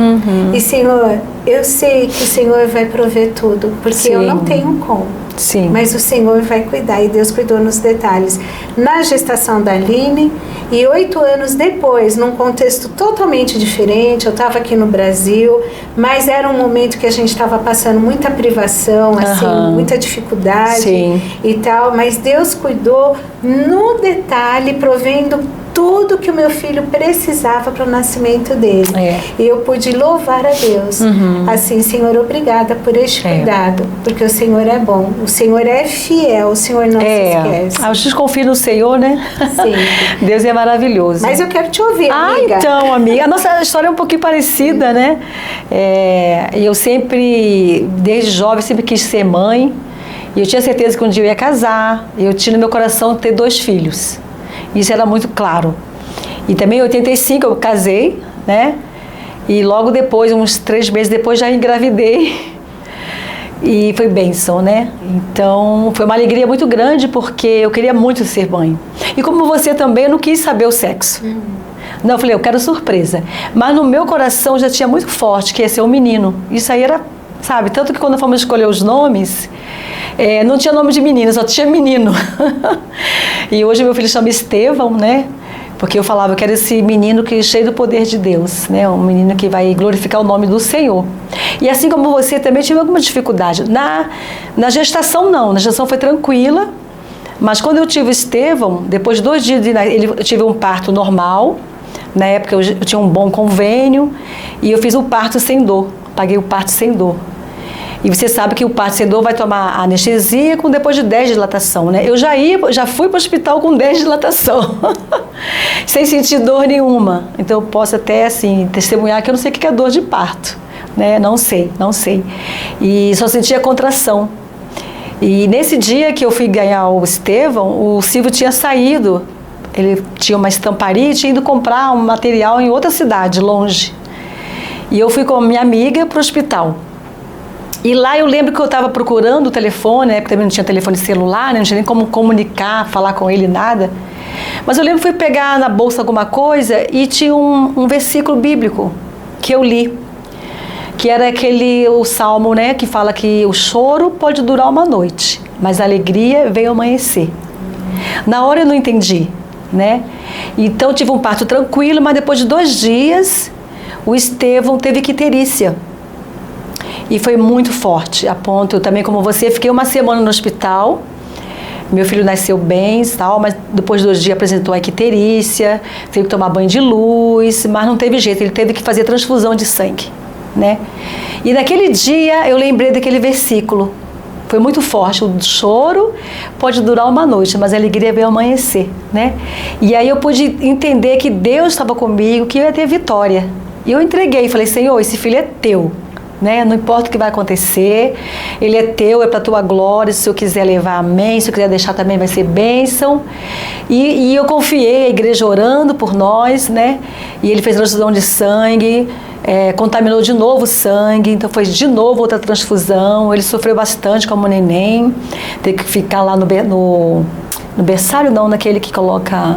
E, Senhor, eu sei que o Senhor vai prover tudo, porque Sim. eu não tenho como. Sim. Mas o Senhor vai cuidar, e Deus cuidou nos detalhes. Na gestação da Aline, e 8 anos depois, num contexto totalmente diferente, eu estava aqui no Brasil, mas era um momento que a gente estava passando muita privação, assim, muita dificuldade. Sim. E tal, mas Deus cuidou no detalhe, provendo tudo que o meu filho precisava para o nascimento dele. E eu pude louvar a Deus. Assim, Senhor, obrigada por este cuidado, porque o Senhor é bom, o Senhor é fiel, o Senhor não se esquece. A gente confia no Senhor, né? Sim. Deus é maravilhoso. Mas eu quero te ouvir, amiga. Então, amiga, a nossa história é um pouquinho parecida, né? Eu sempre, desde jovem, sempre quis ser mãe. E eu tinha certeza que um dia eu ia casar. Eu tinha no meu coração ter 2 filhos. Isso era muito claro. E também em 85 eu casei, né? E logo depois, uns 3 meses depois, já engravidei. E foi bênção, né? Então, foi uma alegria muito grande, porque eu queria muito ser mãe. E como você também, eu não quis saber o sexo. Não, eu falei, eu quero surpresa. Mas no meu coração já tinha muito forte que ia ser um menino. Isso aí era, sabe? Tanto que quando fomos escolher os nomes, não tinha nome de menina, só tinha menino. E hoje meu filho chama Estevão, né? Porque eu falava, eu quero esse menino que é cheio do poder de Deus, né? Um menino que vai glorificar o nome do Senhor. E assim como você, também tive alguma dificuldade. Na gestação, não. Na gestação foi tranquila. Mas quando eu tive o Estevão, depois de 2 dias eu tive um parto normal. Na época eu tinha um bom convênio. E eu fiz o parto sem dor. Paguei o parto sem dor. E você sabe que o parto sem dor vai tomar anestesia depois de 10 de dilatação, né? Eu já fui para o hospital com 10 de dilatação, sem sentir dor nenhuma. Então eu posso até, assim, testemunhar que eu não sei o que é dor de parto, né? Não sei. E só sentia contração. E nesse dia que eu fui ganhar o Estevão, o Silvio tinha saído, ele tinha uma estamparia e tinha ido comprar um material em outra cidade, longe. E eu fui com a minha amiga para o hospital. E lá eu lembro que eu estava procurando o telefone, né, porque também não tinha telefone celular, né, não tinha nem como comunicar, falar com ele, nada. Mas eu lembro que fui pegar na bolsa alguma coisa e tinha um versículo bíblico que eu li, que era o salmo, né, que fala que o choro pode durar uma noite, mas a alegria veio amanhecer. Na hora eu não entendi, né? Então eu tive um parto tranquilo, mas depois de 2 dias, o Estevão teve icterícia. E foi muito forte, a ponto, eu também como você, fiquei 1 semana no hospital. Meu filho nasceu bem e tal, mas depois de 2 dias apresentou a icterícia, teve que tomar banho de luz, mas não teve jeito, ele teve que fazer transfusão de sangue, né? E naquele dia eu lembrei daquele versículo, foi muito forte, o choro pode durar uma noite, mas a alegria veio amanhecer, né? E aí eu pude entender que Deus estava comigo, que eu ia ter vitória. E eu entreguei, falei, Senhor, esse filho é teu. Né? Não importa o que vai acontecer, ele é teu, é para a tua glória, se eu quiser levar, amém, se eu quiser deixar também vai ser bênção. E eu confiei, a igreja orando por nós, né? E ele fez transfusão de sangue, contaminou de novo o sangue, então foi de novo outra transfusão. Ele sofreu bastante como neném, teve que ficar lá no berçário, não, naquele que coloca...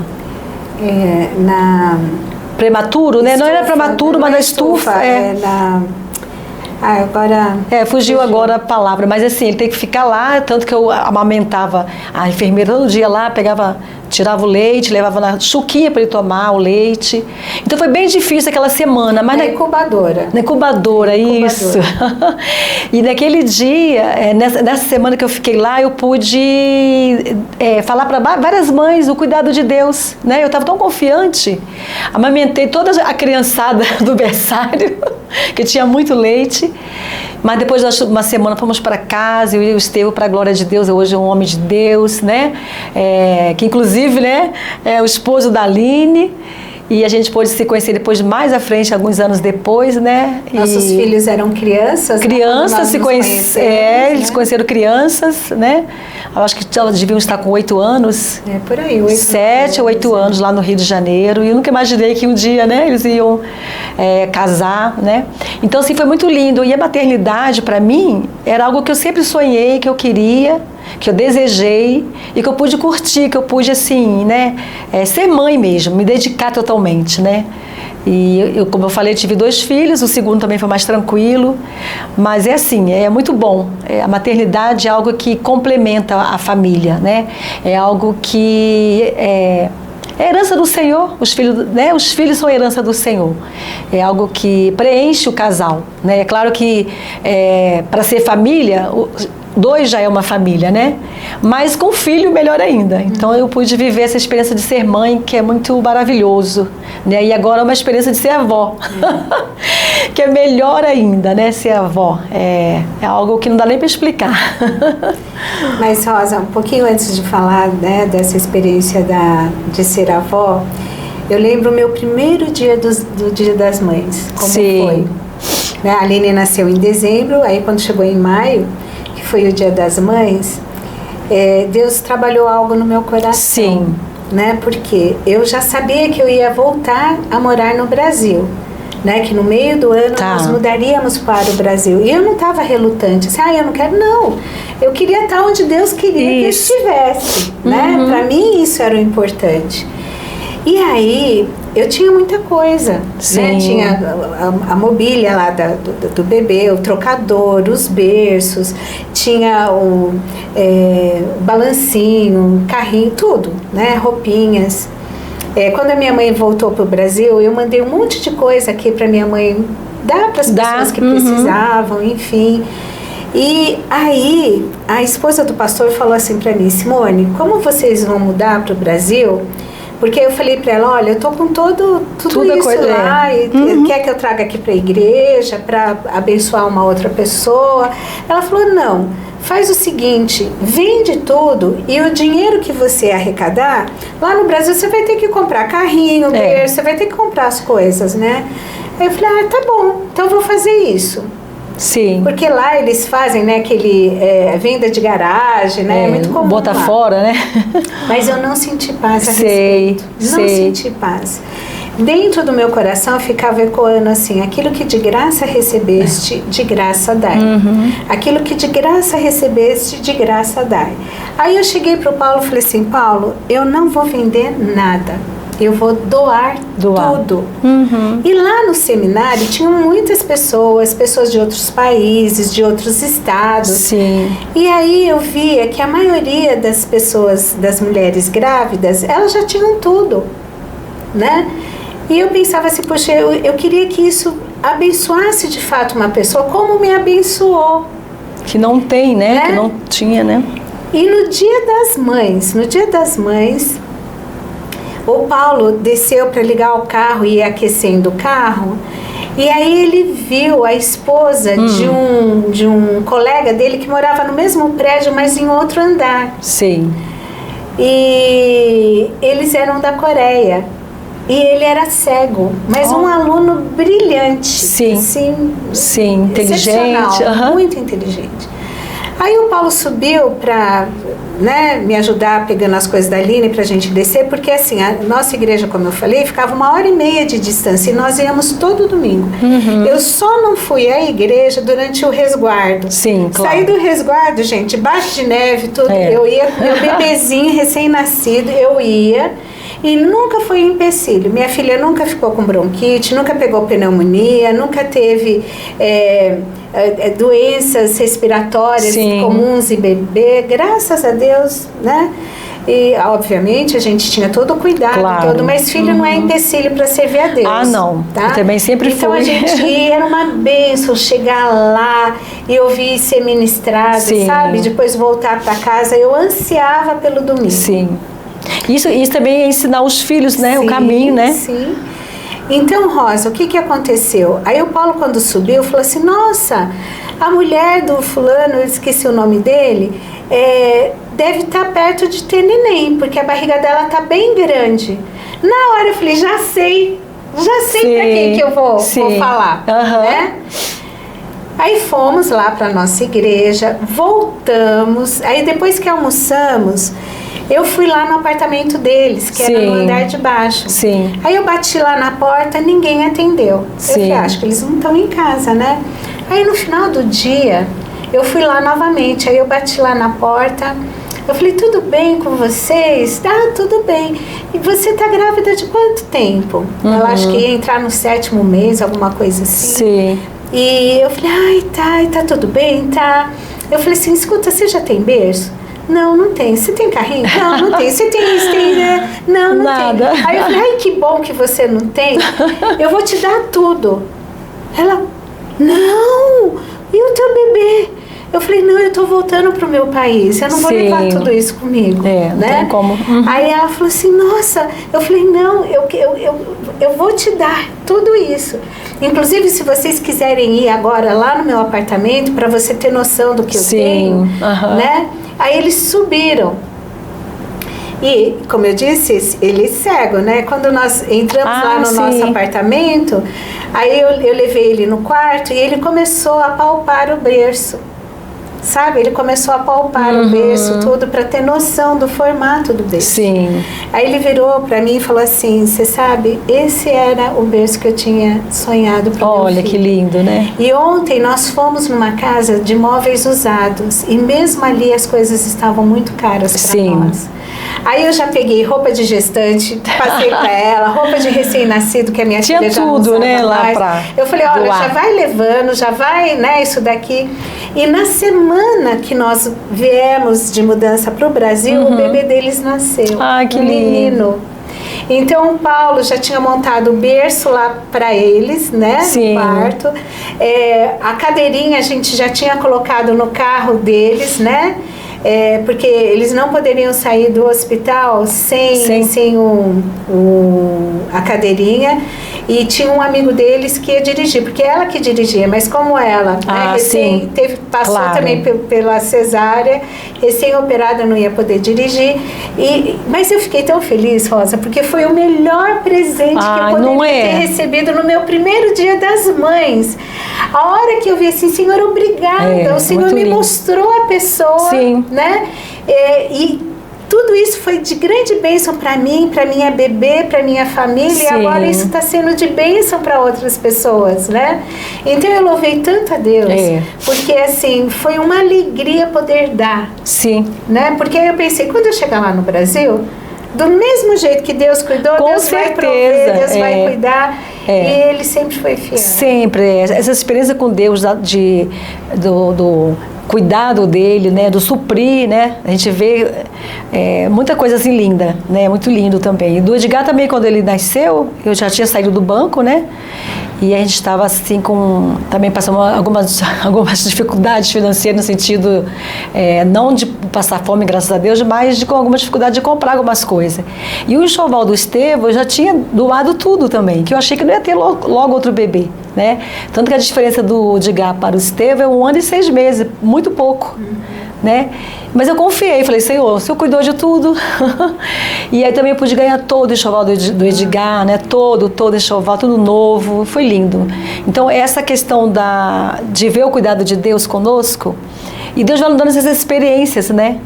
prematuro, né? Não era prematuro, mas na estufa. Agora... fugiu agora a palavra, mas assim, ele tem que ficar lá, tanto que eu amamentava a enfermeira todo dia lá, tirava o leite, levava na chuquinha para ele tomar o leite. Então foi bem difícil aquela semana. Mas na incubadora. Na incubadora, isso. E naquele dia, nessa semana que eu fiquei lá, eu pude falar para várias mães o cuidado de Deus, né? Eu estava tão confiante, amamentei toda a criançada do berçário, que tinha muito leite. Mas depois de 1 semana fomos para casa, eu e o Estevão, para a glória de Deus, hoje é um homem de Deus, né? Que inclusive, né, é o esposo da Aline, e a gente pôde se conhecer depois, mais à frente, alguns anos depois, né? Nossos filhos eram crianças, crianças, eles conheceram crianças, né? Eu acho que elas deviam estar com 8 anos. Por aí, 7 ou 8 anos lá no Rio de Janeiro. E eu nunca imaginei que um dia, né, eles iam casar, né? Então, assim, foi muito lindo. E a maternidade, para mim, era algo que eu sempre sonhei, que eu queria. que eu desejei e que eu pude curtir, que eu pude, assim, né, ser mãe mesmo, me dedicar totalmente, né. E eu, como eu falei, tive 2 filhos, o segundo também foi mais tranquilo, mas é assim, é muito bom. A maternidade é algo que complementa a família, né? É algo que é herança do Senhor, os filhos são herança do Senhor. É algo que preenche o casal, né? É claro que para ser família, 2 já é uma família, né? Mas com filho, melhor ainda. Então eu pude viver essa experiência de ser mãe, que é muito maravilhoso, né? E agora é uma experiência de ser avó, que é melhor ainda, né? Ser avó. É algo que não dá nem para explicar. Mas, Rosa, um pouquinho antes de falar, né, dessa experiência de ser avó, eu lembro o meu primeiro dia do Dia das Mães, como Sim. foi. Né? A Aline nasceu em dezembro, aí quando chegou em maio, que foi o Dia das Mães, Deus trabalhou algo no meu coração. Sim. Né? Porque eu já sabia que eu ia voltar a morar no Brasil. Né, que no meio do ano nós mudaríamos para o Brasil. E eu não estava relutante, assim, eu não quero, não. Eu queria estar onde Deus queria que eu estivesse. Né? Para mim isso era o importante. E aí eu tinha muita coisa, né? Tinha a mobília lá do bebê, o trocador, os berços, tinha o balancinho, carrinho, tudo, né? Roupinhas. Quando a minha mãe voltou para o Brasil, eu mandei um monte de coisa aqui para minha mãe dar para as pessoas que precisavam, enfim. E aí a esposa do pastor falou assim para mim: Simone, como vocês vão mudar para o Brasil? Porque eu falei para ela: olha, eu tô com tudo isso lá, e quer que eu traga aqui para a igreja para abençoar uma outra pessoa? Ela falou: não, faz o seguinte, vende tudo e o dinheiro que você arrecadar, lá no Brasil você vai ter que comprar carrinho, berço, você vai ter que comprar as coisas, né? Aí eu falei: tá bom, então eu vou fazer isso. Sim. Porque lá eles fazem, né, aquele venda de garagem, né? É muito comum. Bota fora, né? Mas eu não senti paz a respeito. Não senti paz. Dentro do meu coração ficava ecoando assim: aquilo que de graça recebeste, de graça dai. Aquilo que de graça recebeste, de graça dai. Aí eu cheguei para o Paulo e falei assim: Paulo, eu não vou vender nada. Eu vou doar tudo. E lá no seminário tinham muitas pessoas de outros países, de outros estados. Sim. E aí eu via que a maioria das pessoas, das mulheres grávidas, elas já tinham tudo, né? E eu pensava assim: poxa, eu queria que isso abençoasse de fato uma pessoa, como me abençoou. Que não tem, né? Que não tinha, né? E no Dia das Mães, o Paulo desceu para ligar o carro e ia aquecendo o carro. E aí ele viu a esposa de um colega dele que morava no mesmo prédio, mas em outro andar. Sim. E eles eram da Coreia. E ele era cego, mas um aluno brilhante. Sim. Sim, inteligente. Muito inteligente. Aí o Paulo subiu para, né, me ajudar pegando as coisas da Aline para a gente descer, porque assim, a nossa igreja, como eu falei, ficava 1h30 de distância e nós íamos todo domingo. Eu só não fui à igreja durante o resguardo. Sim, claro. Saí do resguardo, gente, baixo de neve, tudo. Eu ia com meu bebezinho recém-nascido, eu ia. E nunca foi empecilho. Minha filha nunca ficou com bronquite, nunca pegou pneumonia, nunca teve doenças respiratórias comuns em bebê, graças a Deus, né? E, obviamente, a gente tinha todo o cuidado, mas filho não é empecilho para servir a Deus. Ah, não. Tá? Eu também sempre fui. Então, a gente ia, era uma bênção chegar lá e ouvir ser ministrado, sabe? Depois voltar para casa. Eu ansiava pelo domingo. Sim. Isso também é ensinar os filhos, né? O caminho, né? Sim. Então, Rosa, o que aconteceu? Aí o Paulo, quando subiu, falou assim: nossa, a mulher do fulano, eu esqueci o nome dele, deve estar perto de ter neném, porque a barriga dela tá bem grande. Na hora eu falei: já sei pra quem que eu vou falar, né? Aí fomos lá para nossa igreja, voltamos, aí depois que almoçamos, eu fui lá no apartamento deles, que era no andar de baixo. Aí eu bati lá na porta, ninguém atendeu. Eu falei: acho que eles não estão em casa, né? Aí no final do dia, eu fui lá novamente, aí eu bati lá na porta, eu falei, tudo bem com vocês? Tá, tudo bem. E você tá grávida de quanto tempo? Eu acho que ia entrar no 7º mês, alguma coisa assim. Sim. E eu falei, tá tudo bem, tá. Eu falei assim, escuta, você já tem berço? Não, não tem. Você tem carrinho? Não, não tem. Você tem isso? Tem, né? Não, não Nada. tem. Aí eu falei, ai, que bom que você não tem. Eu vou te dar tudo. Ela, não, e o teu bebê? Eu falei, não, eu tô voltando pro meu país, eu não vou levar tudo isso comigo, né? Não tem como. Aí ela falou assim, nossa, eu falei, não, eu vou te dar tudo isso. Inclusive, se vocês quiserem ir agora lá no meu apartamento, para você ter noção do que eu tenho, né? Aí eles subiram. E, como eu disse, ele é cego, né? Quando nós entramos lá no nosso apartamento, aí eu levei ele no quarto e ele começou a palpar o berço. Sabe? Ele começou a palpar o berço, tudo, para ter noção do formato do berço. Sim. Aí ele virou para mim e falou assim, você sabe, esse era o berço que eu tinha sonhado para o meu filho. Olha, que lindo, né? E ontem nós fomos numa casa de móveis usados e mesmo ali as coisas estavam muito caras para nós. Aí eu já peguei roupa de gestante, passei para ela, roupa de recém-nascido, que a minha filha já tudo, não né, lá mais. pra Eu falei, olha, doar. já vai levando, já vai, né, isso daqui. E na semana que nós viemos de mudança para o Brasil, o bebê deles nasceu. Ah, que menino. Então o Paulo já tinha montado o berço lá para eles, né, no quarto. A cadeirinha a gente já tinha colocado no carro deles, né? Porque eles não poderiam sair do hospital sem a cadeirinha, e tinha um amigo deles que ia dirigir, porque ela que dirigia, mas como ela passou também pela cesárea, recém-operada, não ia poder dirigir, mas eu fiquei tão feliz, Rosa, porque foi o melhor presente que eu poderia ter recebido no meu primeiro dia das mães. A hora que eu vi assim, Senhor, obrigada, o Senhor me mostrou a pessoa, né? E tudo isso foi de grande bênção para mim, para minha bebê, para minha família, e agora isso está sendo de bênção para outras pessoas, né? Então eu louvei tanto a Deus, porque assim, foi uma alegria poder dar, né? Porque eu pensei, quando eu chegar lá no Brasil, do mesmo jeito que Deus cuidou, Deus vai prover, Deus vai cuidar. E Ele sempre foi fiel. Sempre. Essa experiência com Deus do cuidado dele, né, do suprir, né, a gente vê muita coisa assim linda, né, muito lindo também. E do Edgar também, quando ele nasceu, eu já tinha saído do banco, né, e a gente estava assim também passando algumas dificuldades financeiras no sentido, não de passar fome, graças a Deus, mas com alguma dificuldade de comprar algumas coisas. E o enxoval do Estevão, eu já tinha doado tudo também, que eu achei que não ia ter logo outro bebê, né, tanto que a diferença do Edgar para o Estevão é 1 ano e 6 meses, muito pouco, né? Mas eu confiei, falei, Senhor, o Senhor cuidou de tudo. E aí também eu pude ganhar todo o enxoval do Edgar, né? Todo enxoval, tudo novo, foi lindo. Então essa questão de ver o cuidado de Deus conosco, e Deus vai nos dando essas experiências, né?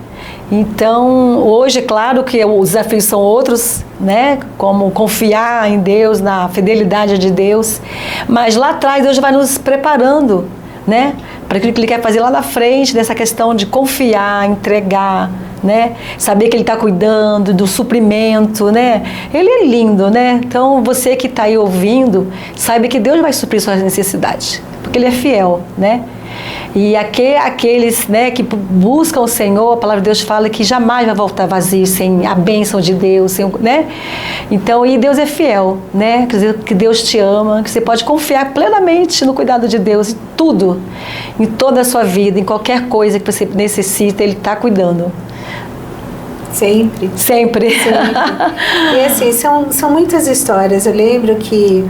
Então, hoje, é claro que os desafios são outros, né? Como confiar em Deus, na fidelidade de Deus. Mas lá atrás, Deus vai nos preparando, né? Para aquilo que Ele quer fazer lá na frente, dessa questão de confiar, entregar, né? Saber que Ele está cuidando do suprimento, né? Ele é lindo, né? Então, você que está aí ouvindo, saiba que Deus vai suprir suas necessidades, porque Ele é fiel, né? E aqueles, né, que buscam o Senhor, a palavra de Deus fala que jamais vai voltar vazio sem a bênção de Deus, né? Então, e Deus é fiel, né? Quer dizer, que Deus te ama, que você pode confiar plenamente no cuidado de Deus em tudo, em toda a sua vida, em qualquer coisa que você necessita, Ele está cuidando. Sempre. Sempre. E assim, são muitas histórias. Eu lembro que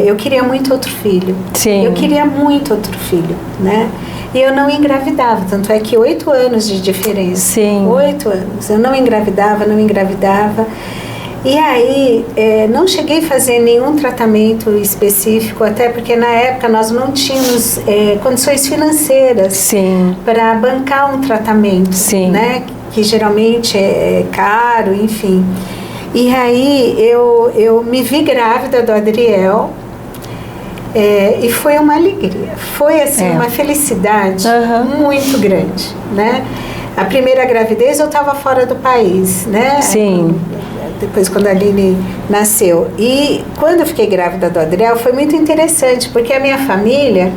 eu queria muito outro filho. Sim. Eu queria muito outro filho, né? E eu não engravidava, tanto é que 8 anos de diferença. Sim. 8 anos. Eu não engravidava. E aí, não cheguei a fazer nenhum tratamento específico, até porque na época nós não tínhamos condições financeiras para bancar um tratamento, né? Que geralmente é caro, enfim. E aí eu me vi grávida do Adriel E foi uma alegria, foi assim, uma felicidade muito grande, né? A primeira gravidez eu estava fora do país, né? Sim. Depois quando a Aline nasceu. E quando eu fiquei grávida do Adriel foi muito interessante, porque a minha família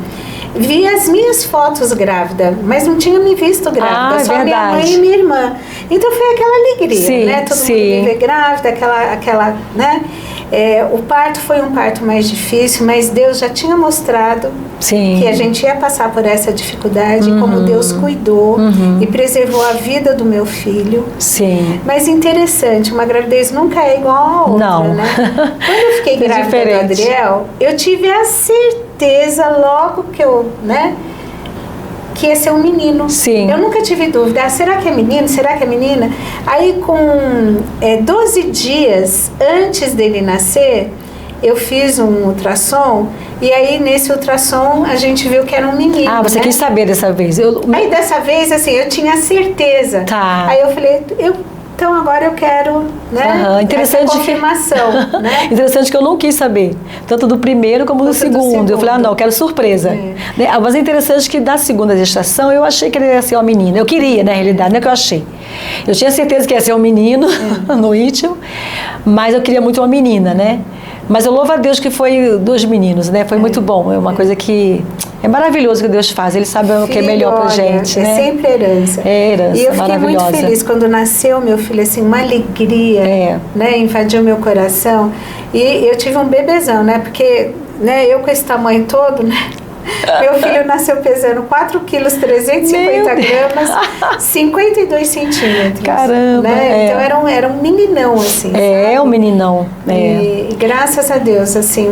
via as minhas fotos grávida, mas não tinha me visto grávida, só verdade. minha mãe e minha irmã. Então foi aquela alegria, sim, né? Todo mundo me vê grávida, aquela, né? O parto foi um parto mais difícil, mas Deus já tinha mostrado que a gente ia passar por essa dificuldade, como Deus cuidou e preservou a vida do meu filho. Sim. Mas interessante, uma gravidez nunca é igual a outra, né? Quando eu fiquei grávida do Adriel, eu tive a certeza logo que eu, né, que ia ser um menino. Sim. Eu nunca tive dúvida, será que é menino? Será que é menina? Aí com 12 dias antes dele nascer, eu fiz um ultrassom, e aí nesse ultrassom a gente viu que era um menino. Ah, você quis saber dessa vez? Aí dessa vez, assim, eu tinha certeza. Tá. Aí eu falei, então agora eu quero, né, interessante essa confirmação, né? Interessante que eu não quis saber, tanto do primeiro como do segundo. Eu falei, não, eu quero surpresa. Mas é interessante que da segunda gestação eu achei que ele ia ser uma menina. Eu queria, na realidade, não é que eu achei. Eu tinha certeza que ia ser um menino no íntimo, mas eu queria muito uma menina, né? Mas eu louvo a Deus que foi 2 meninos, né? Foi muito bom. É uma coisa que é maravilhoso que Deus faz. Ele sabe o que é melhor pra gente, né? É sempre herança. É herança, e eu fiquei muito feliz quando nasceu meu filho, assim, uma alegria, né? Invadiu meu coração. E eu tive um bebezão, né? Porque, né, eu com esse tamanho todo, né? Meu filho nasceu pesando 4 quilos, 350 gramas, 52 centímetros. Caramba! Né? Então era um meninão, assim. É um meninão. E graças a Deus, assim,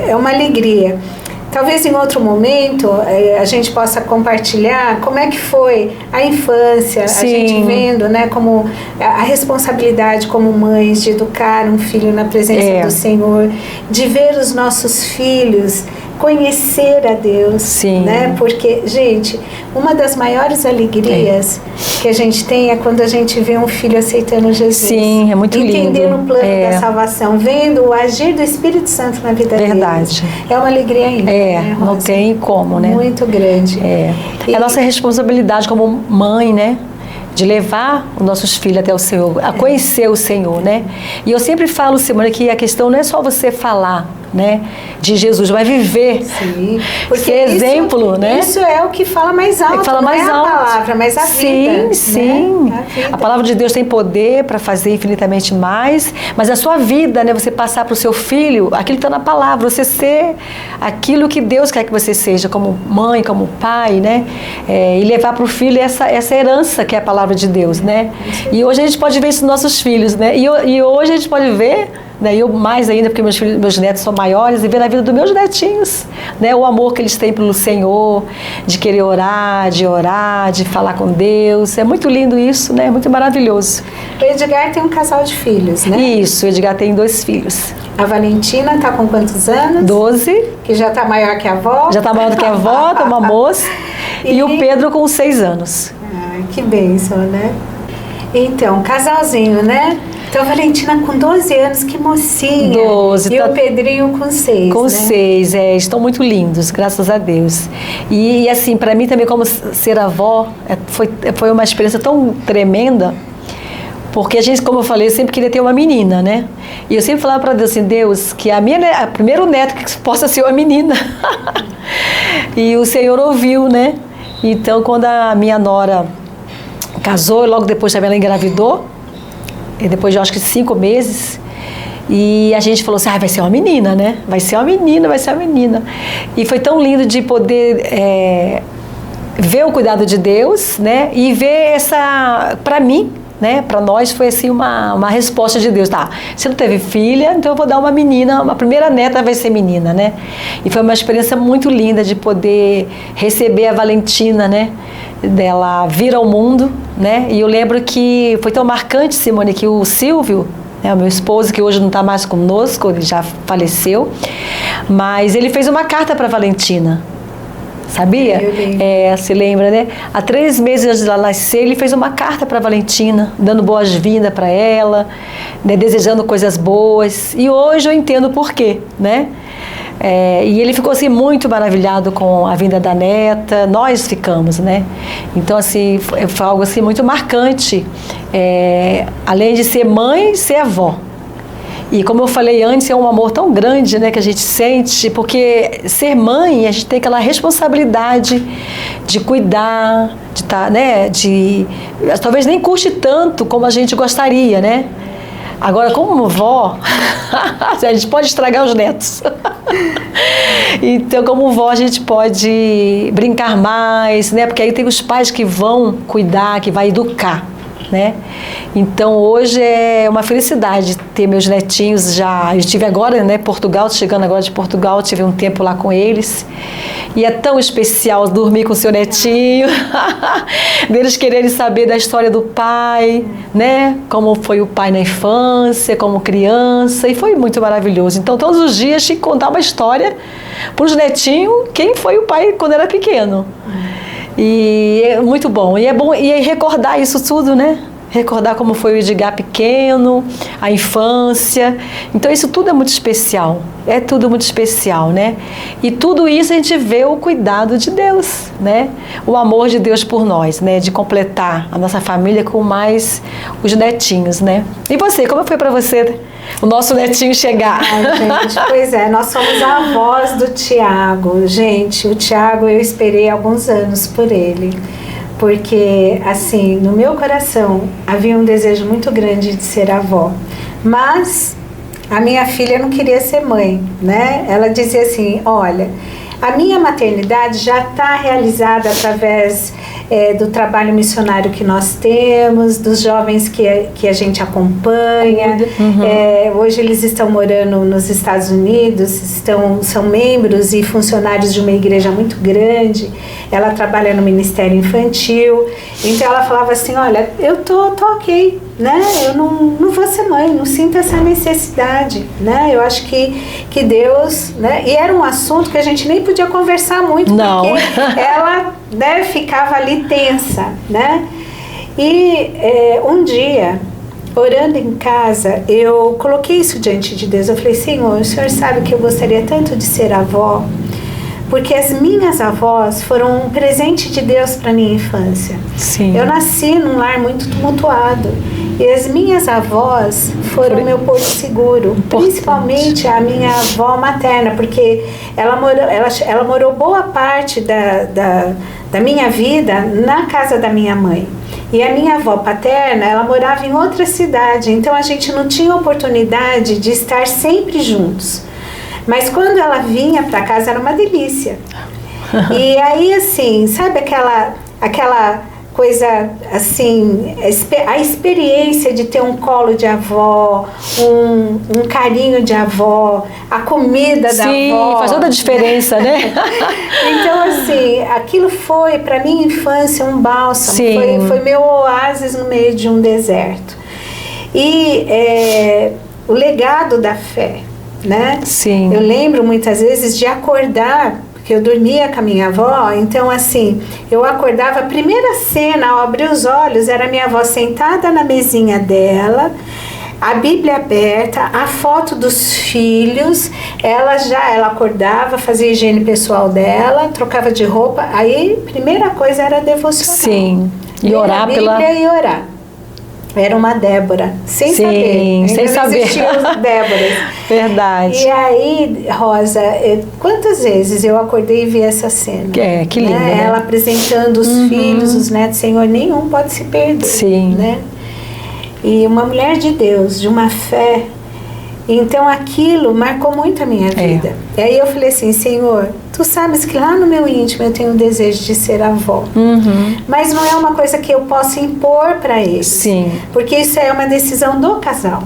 é uma alegria. Talvez em outro momento a gente possa compartilhar como é que foi a infância, a gente vendo, né, como a responsabilidade como mães de educar um filho na presença do Senhor, de ver os nossos filhos conhecer a Deus, né? Porque, gente, uma das maiores alegrias que a gente tem é quando a gente vê um filho aceitando Jesus. Sim, é muito lindo. Entendendo o plano da salvação, vendo o agir do Espírito Santo na vida deles. É uma alegria ainda. Né, não tem como, né? Muito grande. É a nossa responsabilidade como mãe, né? De levar os nossos filhos até o Senhor, a conhecer o Senhor, né? E eu sempre falo, Simone, que a questão não é só você falar, né, de Jesus, mas viver. Sim, porque ser exemplo, né? Isso é o que fala mais alto, fala mais não é alto. A palavra, mas a vida. Sim. Né? A palavra de Deus tem poder para fazer infinitamente mais, mas a sua vida, né, você passar para o seu filho aquilo que está na palavra, você ser aquilo que Deus quer que você seja, como mãe, como pai, né? E levar para o filho essa herança que é a palavra de Deus, né? E hoje a gente pode ver isso nos nossos filhos, né? E hoje a gente pode ver, né, eu mais ainda, porque meus netos são maiores, e ver na vida dos meus netinhos, né, o amor que eles têm pelo Senhor, de querer orar, de falar com Deus. É muito lindo isso, né? É muito maravilhoso. O Edgar tem um casal de filhos, né? Isso, o Edgar tem 2 filhos. A Valentina está com quantos anos? 12. Que já está maior que a avó. Já está maior do que a avó, tá uma moça. E o Pedro com 6 anos. Que bênção, né? Então, casalzinho, né? Então, a Valentina com 12 anos, que mocinha. 12. E o Pedrinho com 6, Com né? 6, estão muito lindos, graças a Deus. E assim, para mim também, como ser avó, foi uma experiência tão tremenda, porque a gente, como eu falei, eu sempre queria ter uma menina, né? E eu sempre falava para Deus assim, Deus, que a primeiro neto que possa ser uma menina. E o Senhor ouviu, né? Então, quando a minha nora casou, logo depois também ela engravidou, e depois de acho que 5 meses, e a gente falou assim, vai ser uma menina, né? Vai ser uma menina. E foi tão lindo de poder ver o cuidado de Deus, né? E ver para mim, né? Para nós foi assim uma resposta de Deus. Tá, você não teve filha, então eu vou dar uma menina, a primeira neta vai ser menina, né? E foi uma experiência muito linda de poder receber a Valentina, né? Dela vir ao mundo, né? E eu lembro que foi tão marcante, Simone, que o Silvio, né, o meu esposo, que hoje não está mais conosco, ele já faleceu, mas ele fez uma carta para Valentina. Sabia? Se lembra, né? Há 3 meses antes dela nascer, ele fez uma carta para Valentina, dando boas-vindas para ela, né? Desejando coisas boas. E hoje eu entendo por quê, né? E ele ficou assim muito maravilhado com a vinda da neta, nós ficamos, né? Então assim, foi algo assim muito marcante, além de ser mãe, ser avó. E como eu falei antes, é um amor tão grande, né, que a gente sente, porque ser mãe, a gente tem aquela responsabilidade de cuidar, de estar, né, talvez nem custe tanto como a gente gostaria, né? Agora, como vó, a gente pode estragar os netos. Então, como vó, a gente pode brincar mais, né? Porque aí tem os pais que vão cuidar, que vai educar, né? Então, hoje é uma felicidade ter meus netinhos já. Eu estive agora, né, Portugal, chegando agora de Portugal, tive um tempo lá com eles. E é tão especial dormir com o seu netinho, deles quererem saber da história do pai, né? Como foi o pai na infância, como criança, e foi muito maravilhoso. Então, todos os dias tinha que contar uma história para os netinhos, quem foi o pai quando era pequeno. E é muito bom. E é bom recordar isso tudo, né? Recordar como foi o Edgar pequeno, a infância. Então isso tudo é muito especial. É tudo muito especial, né? E tudo isso a gente vê o cuidado de Deus, né? O amor de Deus por nós, né? De completar a nossa família com mais os netinhos, né? E você, como foi para você o nosso netinho chegar? Gente, pois é, nós somos avós do Tiago. Gente, o Tiago eu esperei alguns anos por ele. Porque, assim, no meu coração havia um desejo muito grande de ser avó. Mas a minha filha não queria ser mãe, né? Ela dizia assim, olha, a minha maternidade já está realizada através do trabalho missionário que nós temos, dos jovens que a gente acompanha. Hoje eles estão morando nos Estados Unidos, são membros e funcionários de uma igreja muito grande. Ela trabalha no Ministério Infantil. Então ela falava assim, olha, eu tô ok, né? Eu não vou ser mãe, não sinto essa necessidade, né? Eu acho que Deus, né? E era um assunto que a gente nem podia conversar muito, não. Porque ela, né, ficava ali tensa, né? E um dia, orando em casa, eu coloquei isso diante de Deus. Eu falei, Senhor, o Senhor sabe que eu gostaria tanto de ser avó, porque as minhas avós foram um presente de Deus para minha infância. Sim. Eu nasci num lar muito tumultuado e as minhas avós foram meu porto seguro. Importante. Principalmente a minha avó materna, porque ela morou boa parte da minha vida na casa da minha mãe. E a minha avó paterna, ela morava em outra cidade, então a gente não tinha oportunidade de estar sempre juntos. Mas quando ela vinha para casa era uma delícia. E aí, assim, sabe aquela coisa, assim, a experiência de ter um colo de avó, um carinho de avó, a comida da avó. Sim, faz toda a diferença, né? Então, assim, aquilo foi, para minha infância, um bálsamo. Sim. Foi meu oásis no meio de um deserto. E o legado da fé, né? Sim. Eu lembro muitas vezes de acordar, porque eu dormia com a minha avó, então assim, eu acordava, a primeira cena ao abrir os olhos era a minha avó sentada na mesinha dela, a Bíblia aberta, a foto dos filhos, ela acordava, fazia a higiene pessoal dela, trocava de roupa, aí primeira coisa era devocional. Sim, e orar a Bíblia e orar. Era uma Débora, sem saber. Sem saber. Existiam as Déboras. Verdade. E aí, Rosa, quantas vezes eu acordei e vi essa cena? Que linda, né? Ela apresentando os filhos, os netos, Senhor, nenhum pode se perder. Sim. Né? E uma mulher de Deus, de uma fé. Então aquilo marcou muito a minha vida. E aí eu falei assim, Senhor, tu sabes que lá no meu íntimo eu tenho um desejo de ser avó. Mas não é uma coisa que eu possa impor para eles. Sim. Porque isso é uma decisão do casal.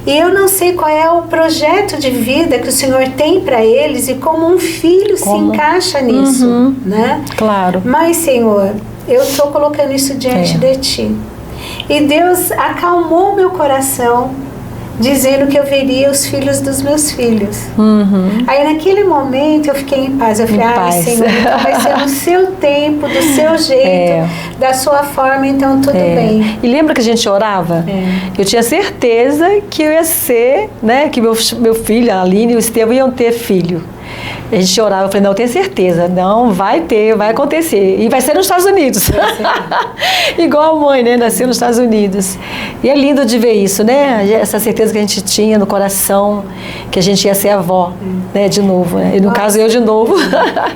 E eu não sei qual é o projeto de vida que o Senhor tem para eles e como um filho se encaixa nisso, né? Claro. Mas, Senhor, eu estou colocando isso diante de Ti. E Deus acalmou meu coração dizendo que eu veria os filhos dos meus filhos. Aí naquele momento eu fiquei em paz. Eu falei, Senhor, então vai ser no seu tempo, do seu jeito, da sua forma, então tudo bem. E lembra que a gente orava? Eu tinha certeza que eu ia ser, né, que meu filho, a Aline e o Estevão iam ter filho. A gente orava, eu falei, não, eu tenho certeza, não, vai ter, vai acontecer. E vai ser nos Estados Unidos. Igual a mãe, né, nasceu nos Estados Unidos. E é lindo de ver isso, né, essa certeza que a gente tinha no coração, que a gente ia ser avó, né, de novo, né? E no caso eu de novo.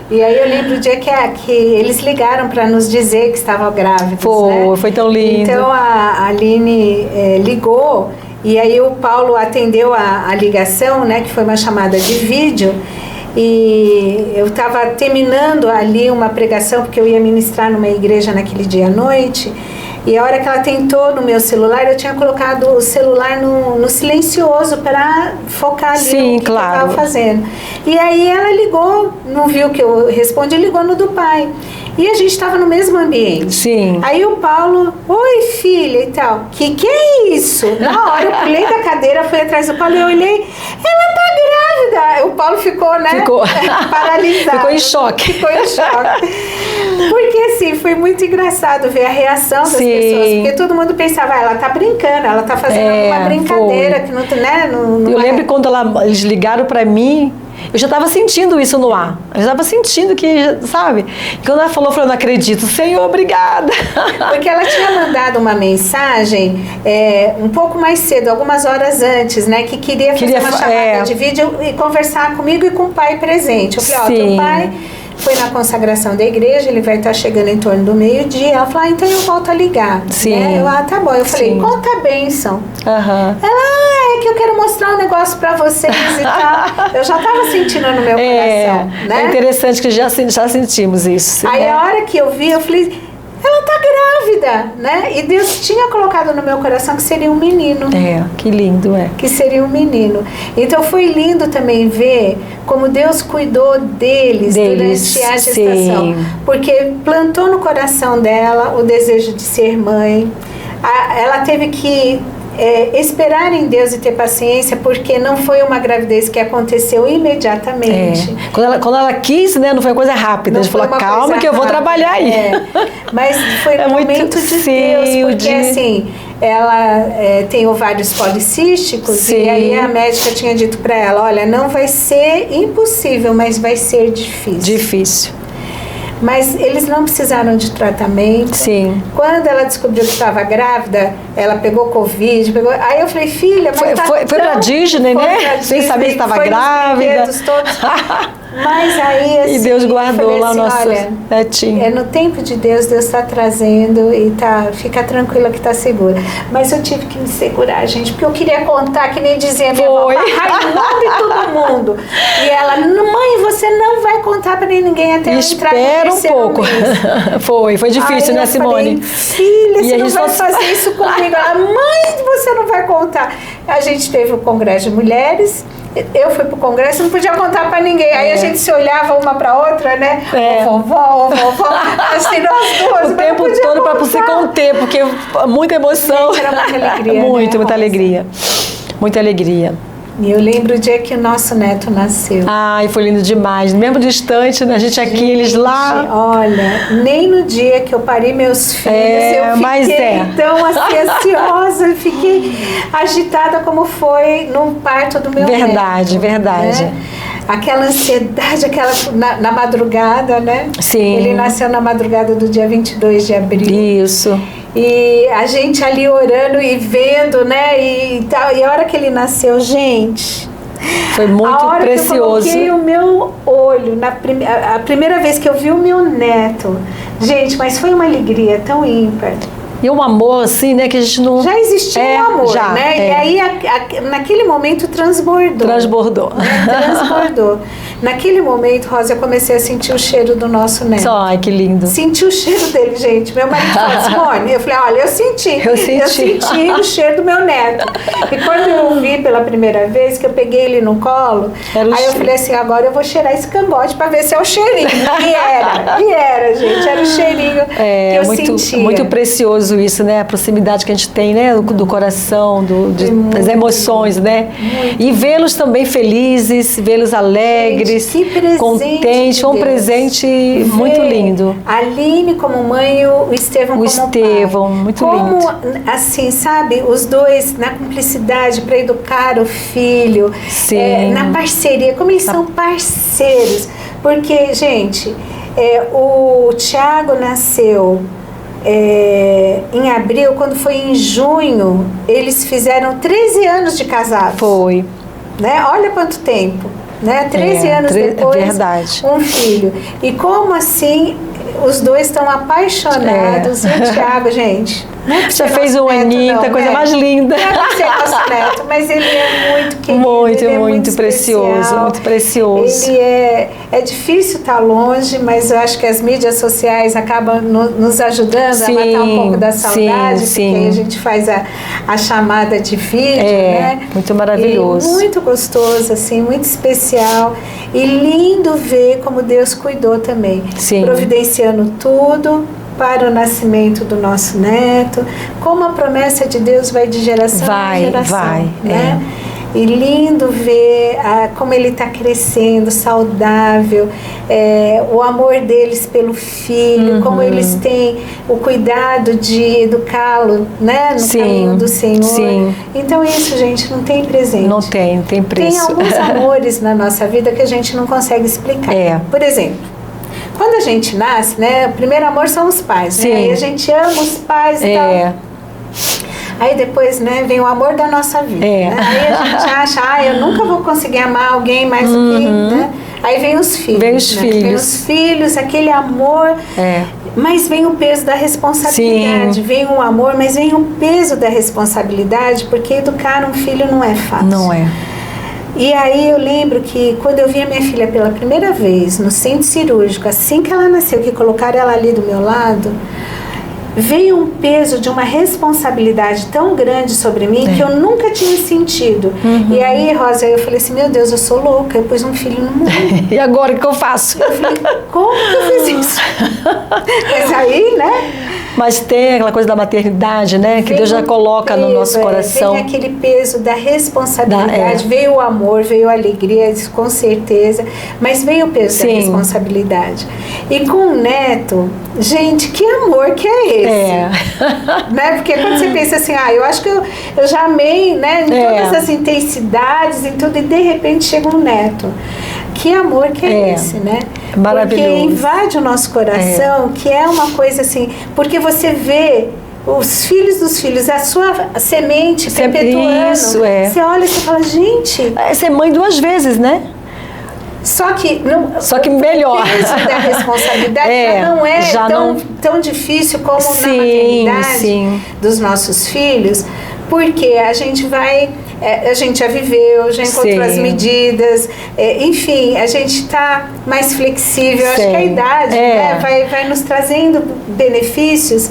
E aí eu lembro o dia que eles ligaram para nos dizer que estavam grávidos, Foi tão lindo. Então a Aline ligou, e aí o Paulo atendeu a ligação, né, que foi uma chamada de vídeo. E eu estava terminando ali uma pregação, porque eu ia ministrar numa igreja naquele dia à noite, e a hora que ela tentou no meu celular, eu tinha colocado o celular no silencioso para focar ali no que eu estava fazendo. E aí ela ligou, não viu que eu respondi, ligou no do pai. E a gente estava no mesmo ambiente. Sim. Aí o Paulo, oi filha e tal, que é isso? Na hora eu pulei da cadeira, fui atrás do Paulo e eu olhei, ela tá grávida. O Paulo ficou, né? Paralisado. Ficou em choque. Porque assim, foi muito engraçado ver a reação das pessoas, porque todo mundo pensava, ela tá brincando, ela tá fazendo uma brincadeira, que não, né? Eu lembro quando eles ligaram pra mim, eu já estava sentindo isso no ar. Eu já estava sentindo que, sabe? E quando ela falou, eu falei, não acredito. Senhor, obrigada. Porque ela tinha mandado uma mensagem um pouco mais cedo, algumas horas antes, né? Que queria fazer uma chamada de vídeo e conversar comigo e com o pai presente. Eu falei, teu pai foi na consagração da igreja, ele vai estar chegando em torno do meio-dia. Ela falou, então eu volto a ligar. Sim. Né? Eu, tá bom. Eu falei, conta a bênção. Ela, é que eu quero mostrar um negócio pra vocês e tal. Eu já estava sentindo no meu coração, né? É interessante que já sentimos isso. Aí a hora que eu vi, eu falei, ela tá grávida, né? E Deus tinha colocado no meu coração que seria um menino. Que lindo, que seria um menino. Então foi lindo também ver como Deus cuidou deles durante a gestação. Porque plantou no coração dela o desejo de ser mãe. Ela teve que esperar em Deus e ter paciência, porque não foi uma gravidez que aconteceu imediatamente. Quando ela quis, né, não foi uma coisa rápida. A gente falou, calma que eu vou trabalhar aí. Mas foi um momento de Deus, porque assim, ela tem ovários policísticos, e aí a médica tinha dito para ela, olha, não vai ser impossível, mas vai ser difícil. Mas eles não precisaram de tratamento. Quando ela descobriu que estava grávida, ela pegou Covid, aí eu falei, filha, mas foi pra Disney, né? Sem saber que estava grávida. Mas aí, assim, e Deus guardou lá nosso netinho. No tempo de Deus, Deus está trazendo e fica tranquila que está segura. Mas eu tive que me segurar, gente, porque eu queria contar, que nem dizia minha avó, Raimundo e todo mundo. E ela, mãe, você não vai contar para ninguém até eu entrar no terceiro um pouco. mês. Foi difícil, né, Simone? Falei, filha, você não vai fazer isso comigo. Ela, mãe, você não vai contar. A gente teve o Congresso de Mulheres. Eu fui pro congresso, não podia contar pra ninguém. Aí a gente se olhava uma pra outra, né? Vovó, assim, nós duas. O tempo todo pra você conter, porque muita emoção. Gente, era muita alegria. Muita alegria. Muita alegria. E eu lembro o dia que o nosso neto nasceu. Ai, foi lindo demais. Mesmo distante, né? A gente aqui, eles lá. Olha, nem no dia que eu parei meus filhos, eu fiquei tão assim, ansiosa, fiquei agitada como foi no parto do meu neto. Verdade. Né? Aquela ansiedade, na madrugada, né? Sim. Ele nasceu na madrugada do dia 22 de abril. Isso. E a gente ali orando e vendo, né? E tal. E a hora que ele nasceu, gente... Foi muito a hora precioso. Que eu coloquei o meu olho, a primeira vez que eu vi o meu neto. Gente, mas foi uma alegria tão ímpar. E um amor, assim, né, que a gente não... Já existia um amor, né? E aí, naquele momento, transbordou. Transbordou. Transbordou. Naquele momento, Rosa, eu comecei a sentir o cheiro do nosso neto. Ai, que lindo. Senti o cheiro dele, gente. Meu marido falou, Simone, eu falei, olha, eu senti o cheiro do meu neto. E quando eu vi pela primeira vez, que eu peguei ele no colo, aí eu falei assim, agora eu vou cheirar esse cangote para ver se é o cheirinho. E era, gente, era o cheirinho que eu sentia. Muito precioso isso, né? A proximidade que a gente tem, né? Do coração, das emoções, né? E vê-los também felizes, vê-los alegres, contentes, foi um presente muito lindo. A Aline como mãe e o Estevão como pai. Muito lindo. Assim, sabe, os dois na cumplicidade para educar o filho, na parceria, como eles são parceiros. Porque, gente, o Thiago nasceu em abril, quando foi em junho, eles fizeram 13 anos de casados. Foi. Né? Olha quanto tempo. Né? 13 anos depois, verdade. Um filho. E como assim os dois estão apaixonados? E o Thiago, gente, já fez um aninho, a coisa mais linda. Deve ser nosso neto, mas ele é muito querido, muito precioso, especial. Muito precioso. Ele é difícil estar longe, mas eu acho que as mídias sociais acabam nos ajudando a matar um pouco da saudade, porque aí a gente faz a chamada de vídeo, né? Muito maravilhoso. E muito gostoso, assim, muito especial. E lindo ver como Deus cuidou também. Sim. Providenciando tudo para o nascimento do nosso neto, como a promessa de Deus vai de geração em geração, né? E lindo ver como ele está crescendo, saudável, o amor deles pelo filho, como eles têm o cuidado de educá-lo, né, no caminho do Senhor. Sim. Então isso, gente, não tem presente. Não tem preço. Tem alguns amores na nossa vida que a gente não consegue explicar. Por exemplo, quando a gente nasce, né, o primeiro amor são os pais, né? Aí a gente ama os pais e tal. Aí depois, né, vem o amor da nossa vida. Né? Aí a gente acha, eu nunca vou conseguir amar alguém mais do que, né? Aí vem os filhos. Vem os filhos, aquele amor. Mas vem o peso da responsabilidade. Vem o amor, mas vem o peso da responsabilidade, porque educar um filho não é fácil. Não é. E aí eu lembro que quando eu vi a minha filha pela primeira vez no centro cirúrgico, assim que ela nasceu, que colocaram ela ali do meu lado, veio um peso de uma responsabilidade tão grande sobre mim que eu nunca tinha sentido. E aí, Rosa, eu falei assim, meu Deus, eu sou louca, eu pus um filho no mundo. E agora o que eu faço? Eu falei, como que eu fiz isso? Mas aí, né? Mas tem aquela coisa da maternidade, né? Que Deus já coloca no nosso coração. Vem aquele peso da responsabilidade. Veio o amor, veio a alegria, isso, com certeza. Mas veio o peso da responsabilidade. E com o neto, gente, que amor que é esse? Né? Porque quando você pensa assim, eu acho que eu já amei, né? Em todas as intensidades, em tudo, e de repente chega um neto. Que amor que é esse, né? Maravilhoso. Porque invade o nosso coração, que é uma coisa assim, porque você vê os filhos dos filhos, a sua semente perpetuando. Isso, Você olha e você fala, gente... É ser mãe 2 vezes, né? Só que melhor. O peso da responsabilidade já não é tão difícil como na maternidade dos nossos filhos, porque a gente vai... a gente já viveu, já encontrou as medidas, enfim, a gente está mais flexível. Acho que a idade né, vai nos trazendo benefícios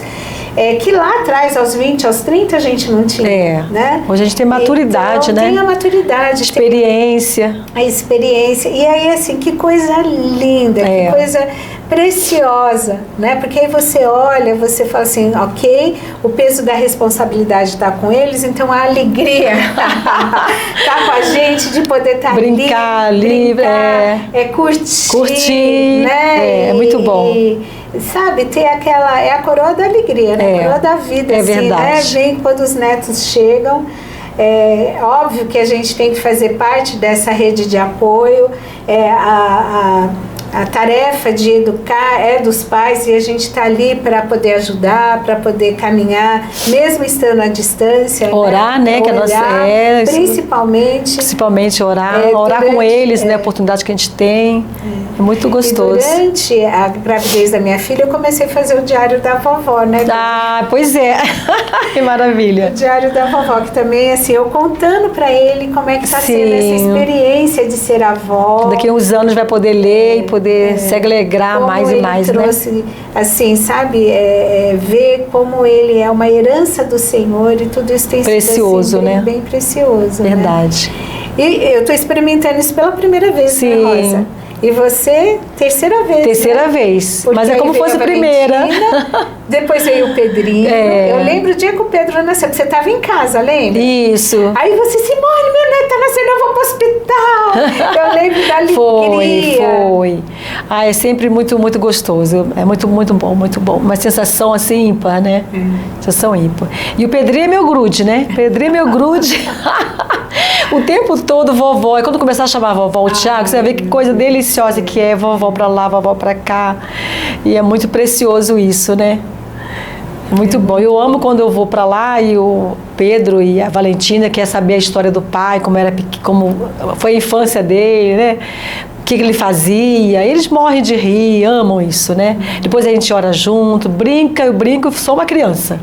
que lá atrás, aos 20, aos 30, a gente não tinha. Né? Hoje a gente tem maturidade, então, né? Tem a maturidade. Experiência. A experiência. E aí, assim, que coisa linda, que coisa preciosa, né? Porque aí você olha, você fala assim, ok, o peso da responsabilidade está com eles, então a alegria está com a gente de poder estar brincar, curtir, né? É muito bom. Sabe, ter aquela, a coroa da alegria, né? A coroa da vida, assim, verdade. Né? Vem quando os netos chegam. É óbvio que a gente tem que fazer parte dessa rede de apoio, a tarefa de educar é dos pais e a gente está ali para poder ajudar, para poder caminhar, mesmo estando à distância. Orar, né? Que orar, principalmente orar, orar com eles, né? A oportunidade que a gente tem. É muito gostoso. E durante a gravidez da minha filha, eu comecei a fazer o diário da vovó, né? Ah, pois é. Que maravilha. O diário da vovó, que também, assim, eu contando para ele como é que está sendo essa experiência de ser avó. Daqui a uns anos vai poder ler e poder se alegrar mais e mais, trouxe, né? Assim, sabe, ver como ele é uma herança do Senhor e tudo isso tem precioso, sido assim, né? Bem precioso. Verdade. Né? E eu estou experimentando isso pela primeira vez, sim. Né, Rosa? E você, terceira vez. Terceira né? vez. Porque mas é como fosse a primeira. Depois veio o Pedrinho. Eu lembro o dia que o Pedro nasceu, porque você estava em casa, lembra? Isso. Aí você, Simone, meu neto está nascendo, eu vou para o hospital. Eu lembro da alegria. Foi. Ah, é sempre muito, muito gostoso. É muito, muito bom, muito bom. Uma sensação assim ímpar, né? Sensação ímpar. E o Pedrinho é meu grude, né? Pedrinho é meu grude. O tempo todo vovó. E quando começar a chamar vovó o Thiago, você vai ver que coisa deliciosa que é, vovó pra lá, vovó pra cá. E é muito precioso isso, né? É muito bom. Eu amo quando eu vou pra lá e o Pedro e a Valentina quer saber a história do pai, como foi a infância dele, né? O que ele fazia. Eles morrem de rir, amam isso, né? Depois a gente ora junto, brinca, eu brinco, sou uma criança.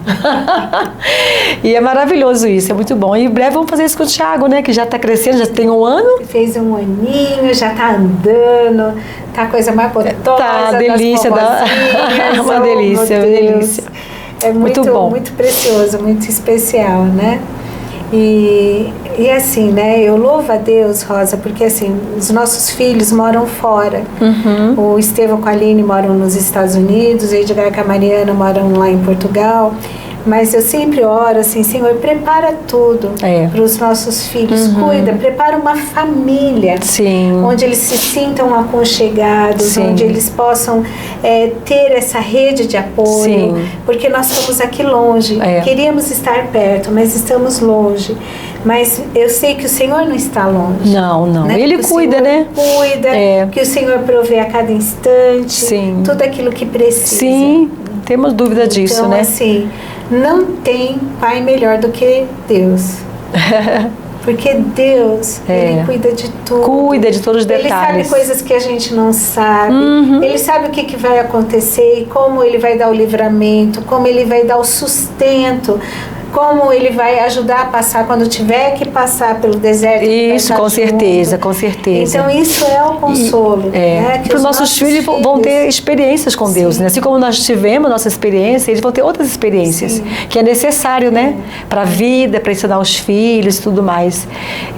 E é maravilhoso isso, é muito bom. E em breve vamos fazer isso com o Thiago, né? Que já está crescendo, já tem 1 ano. Fez 1 aninho, já está andando, tá a coisa mais gostosa. Tá, delícia. Uma delícia, uma delícia. É muito bom. Muito precioso, muito especial, né? E assim, né, eu louvo a Deus, Rosa, porque assim, os nossos filhos moram fora. O Estevão com a Aline moram nos Estados Unidos, o Edgar e a Mariana moram lá em Portugal. Mas eu sempre oro assim, Senhor, prepara tudo para os nossos filhos, cuida, prepara uma família, onde eles se sintam aconchegados, onde eles possam ter essa rede de apoio, porque nós estamos aqui longe, queríamos estar perto, mas estamos longe. Mas eu sei que o Senhor não está longe. Não, não. Né? Ele cuida, né? Cuida, que o Senhor provê a cada instante, tudo aquilo que precisa. Sim, não temos dúvida disso, então, né? Assim, não tem pai melhor do que Deus. Porque Deus, Ele cuida de tudo. Cuida de todos os detalhes. Ele sabe coisas que a gente não sabe. Ele sabe o que vai acontecer e como Ele vai dar o livramento, como Ele vai dar o sustento, como Ele vai ajudar a passar quando tiver que passar pelo deserto. Isso, com certeza, com certeza. Então isso é o consolo. Né? Para os nossos filhos vão ter experiências com Deus, né? Assim como nós tivemos nossa experiência, eles vão ter outras experiências, que é necessário, né? Para a vida, para ensinar os filhos e tudo mais.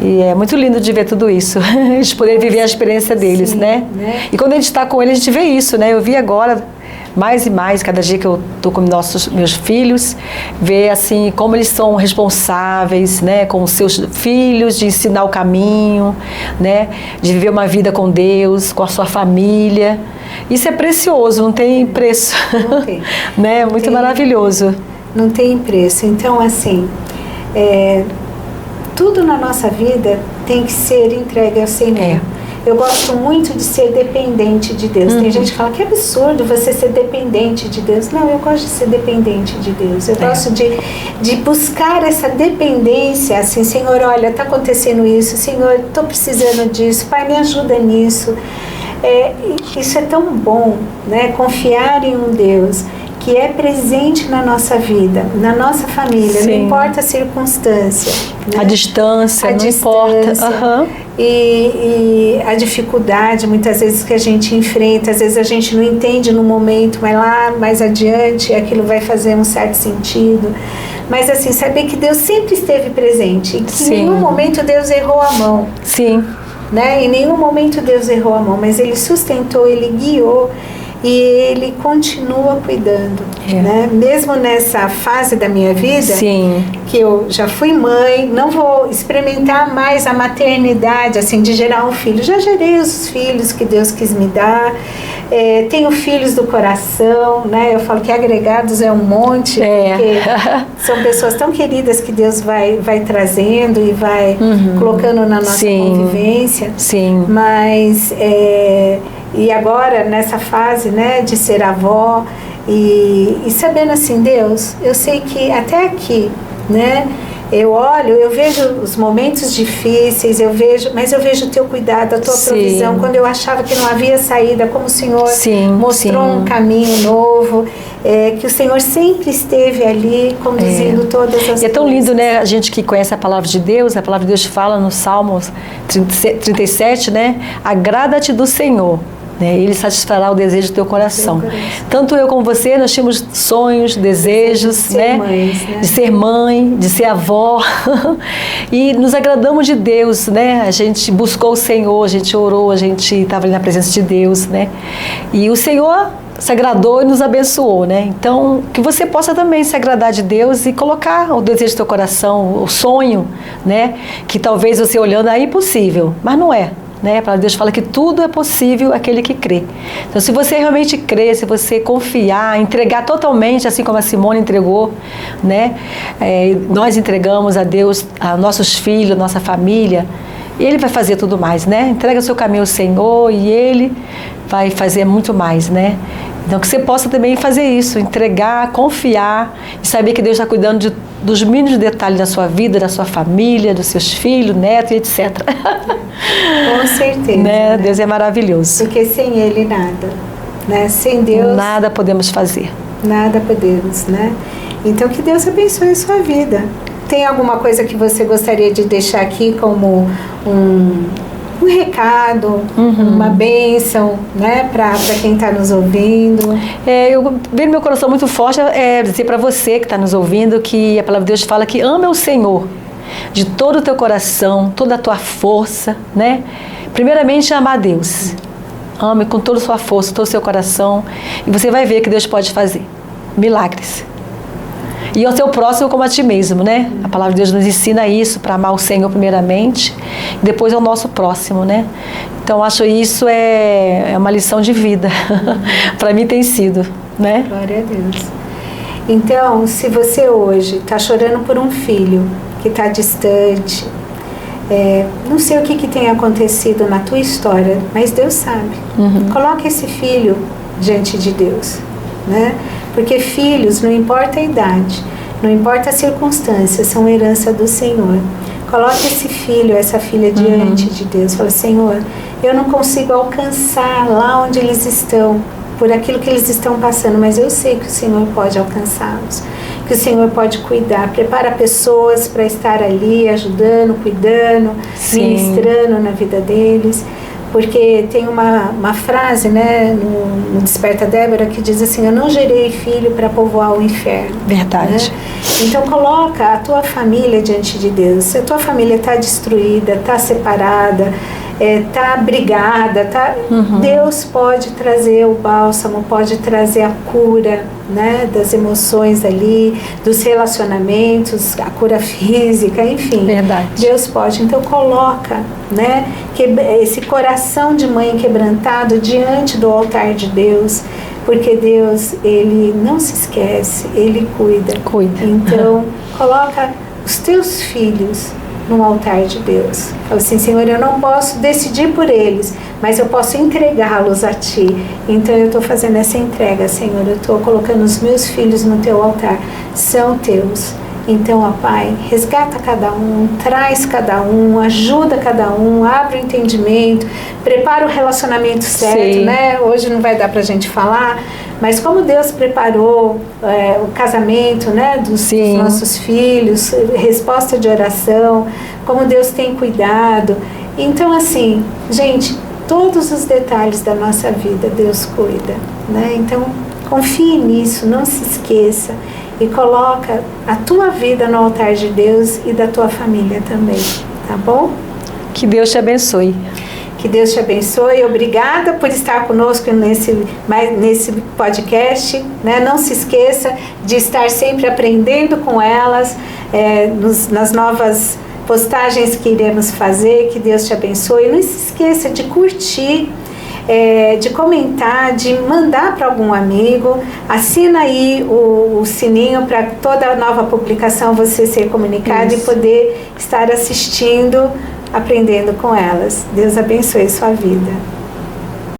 E é muito lindo de ver tudo isso, eles poderem viver a experiência deles, né? E quando a gente está com eles, a gente vê isso, né? Eu vi agora mais e mais, cada dia que eu estou com meus filhos, ver assim como eles são responsáveis, né, com os seus filhos, de ensinar o caminho, né, de viver uma vida com Deus, com a sua família. Isso é precioso, não tem preço. Não tem. Né? Muito maravilhoso. Não tem preço. Então, assim, tudo na nossa vida tem que ser entregue ao Senhor. Eu gosto muito de ser dependente de Deus. Tem gente que fala que é absurdo você ser dependente de Deus. Não, eu gosto de ser dependente de Deus. Eu gosto de buscar essa dependência, assim, Senhor, olha, está acontecendo isso, Senhor, estou precisando disso, Pai, me ajuda nisso. Isso é tão bom, né? Confiar em um Deus que é presente na nossa vida, na nossa família, não importa a circunstância. Né? A distância, não importa. E a dificuldade, muitas vezes, que a gente enfrenta, às vezes a gente não entende no momento, mas lá mais adiante aquilo vai fazer um certo sentido. Mas assim, saber que Deus sempre esteve presente e que em nenhum momento Deus errou a mão. Né? Em nenhum momento Deus errou a mão, mas Ele sustentou, Ele guiou. E Ele continua cuidando, né? Mesmo nessa fase da minha vida, que eu já fui mãe, não vou experimentar mais a maternidade, assim, de gerar um filho. Já gerei os filhos que Deus quis me dar. Tenho filhos do coração, né? Eu falo que agregados é um monte, porque são pessoas tão queridas que Deus vai trazendo e vai colocando na nossa convivência. Mas E agora, nessa fase, né, de ser avó, e sabendo assim, Deus, eu sei que até aqui, né, eu olho, eu vejo os momentos difíceis, mas eu vejo o teu cuidado, a tua provisão. Quando eu achava que não havia saída, como o Senhor mostrou um caminho novo, que o Senhor sempre esteve ali conduzindo todas as coisas. E é tão lindo, né? A gente que conhece a palavra de Deus fala no Salmos 37, né? Agrada-te do Senhor. Ele satisfará o desejo do teu coração. Tanto eu como você, nós tínhamos sonhos, desejos, né? De ser mãe, de ser avó. E nos agradamos de Deus, né? A gente buscou o Senhor, a gente orou, a gente estava ali na presença de Deus, né? E o Senhor se agradou e nos abençoou, né? Então, que você possa também se agradar de Deus e colocar o desejo do teu coração, o sonho, né? Que talvez você olhando é impossível, mas não é. Né? A palavra de Deus fala que tudo é possível aquele que crê. Então, se você realmente crê, se você confiar, entregar totalmente, assim como a Simone entregou, né? Nós entregamos a Deus, a nossos filhos, nossa família, Ele vai fazer tudo mais, né? Entrega o seu caminho ao Senhor e Ele vai fazer muito mais, né? Então, que você possa também fazer isso, entregar, confiar e saber que Deus está cuidando dos mínimos detalhes da sua vida, da sua família, dos seus filhos, netos, etc. Com certeza. Né? Deus é maravilhoso. Porque sem Ele nada, né? Sem Deus... Nada podemos fazer. Nada podemos, né? Então, que Deus abençoe a sua vida. Tem alguma coisa que você gostaria de deixar aqui como um recado, uma bênção, né, para quem está nos ouvindo? Eu vejo no meu coração muito forte dizer para você que está nos ouvindo que a palavra de Deus fala que ama o Senhor de todo o teu coração, toda a tua força, né? Primeiramente, amar a Deus. Ame com toda a sua força, todo o seu coração, e você vai ver que Deus pode fazer milagres. E ao seu próximo como a ti mesmo, né? A palavra de Deus nos ensina isso, para amar o Senhor primeiramente, e depois ao nosso próximo, né? Então, acho isso é uma lição de vida. Para mim tem sido, né? Glória a Deus. Então, se você hoje está chorando por um filho que está distante, não sei o que tem acontecido na tua história, mas Deus sabe. Coloque esse filho diante de Deus, né? Porque filhos, não importa a idade, não importa a circunstância, são herança do Senhor. Coloque esse filho, essa filha diante de Deus. Fala, Senhor, eu não consigo alcançar lá onde eles estão, por aquilo que eles estão passando, mas eu sei que o Senhor pode alcançá-los, que o Senhor pode cuidar. Prepara pessoas para estar ali, ajudando, cuidando, ministrando na vida deles. Porque tem uma frase, né, no Desperta Débora, que diz assim, eu não gerei filho para povoar o inferno. Verdade. Né? Então coloca a tua família diante de Deus. Se a tua família está destruída, está separada, está brigada, Deus pode trazer o bálsamo, pode trazer a cura, né, das emoções ali, dos relacionamentos, a cura física, enfim. Verdade. Deus pode. Então coloca, né, esse coração de mãe quebrantado diante do altar de Deus, porque Deus, Ele não se esquece, Ele cuida. Então coloca os teus filhos no altar de Deus. Fala assim, Senhor, eu não posso decidir por eles, mas eu posso entregá-los a Ti. Então eu estou fazendo essa entrega, Senhor, eu estou colocando os meus filhos no Teu altar, são Teus. Então, ó Pai, resgata cada um, traz cada um, ajuda cada um, abre o entendimento, prepara o relacionamento certo, né? Hoje não vai dar pra gente falar, mas como Deus preparou o casamento, né, dos nossos filhos, resposta de oração, como Deus tem cuidado. Então, assim, gente, todos os detalhes da nossa vida Deus cuida, né? Então, confie nisso, não se esqueça. E coloca a tua vida no altar de Deus e da tua família também, tá bom? Que Deus te abençoe. Que Deus te abençoe. Obrigada por estar conosco nesse podcast, né? Não se esqueça de estar sempre aprendendo com elas, nas novas postagens que iremos fazer. Que Deus te abençoe. Não se esqueça de curtir, de comentar, de mandar para algum amigo. Assina aí o sininho para toda nova publicação você ser comunicado e poder estar assistindo, aprendendo com elas. Deus abençoe sua vida.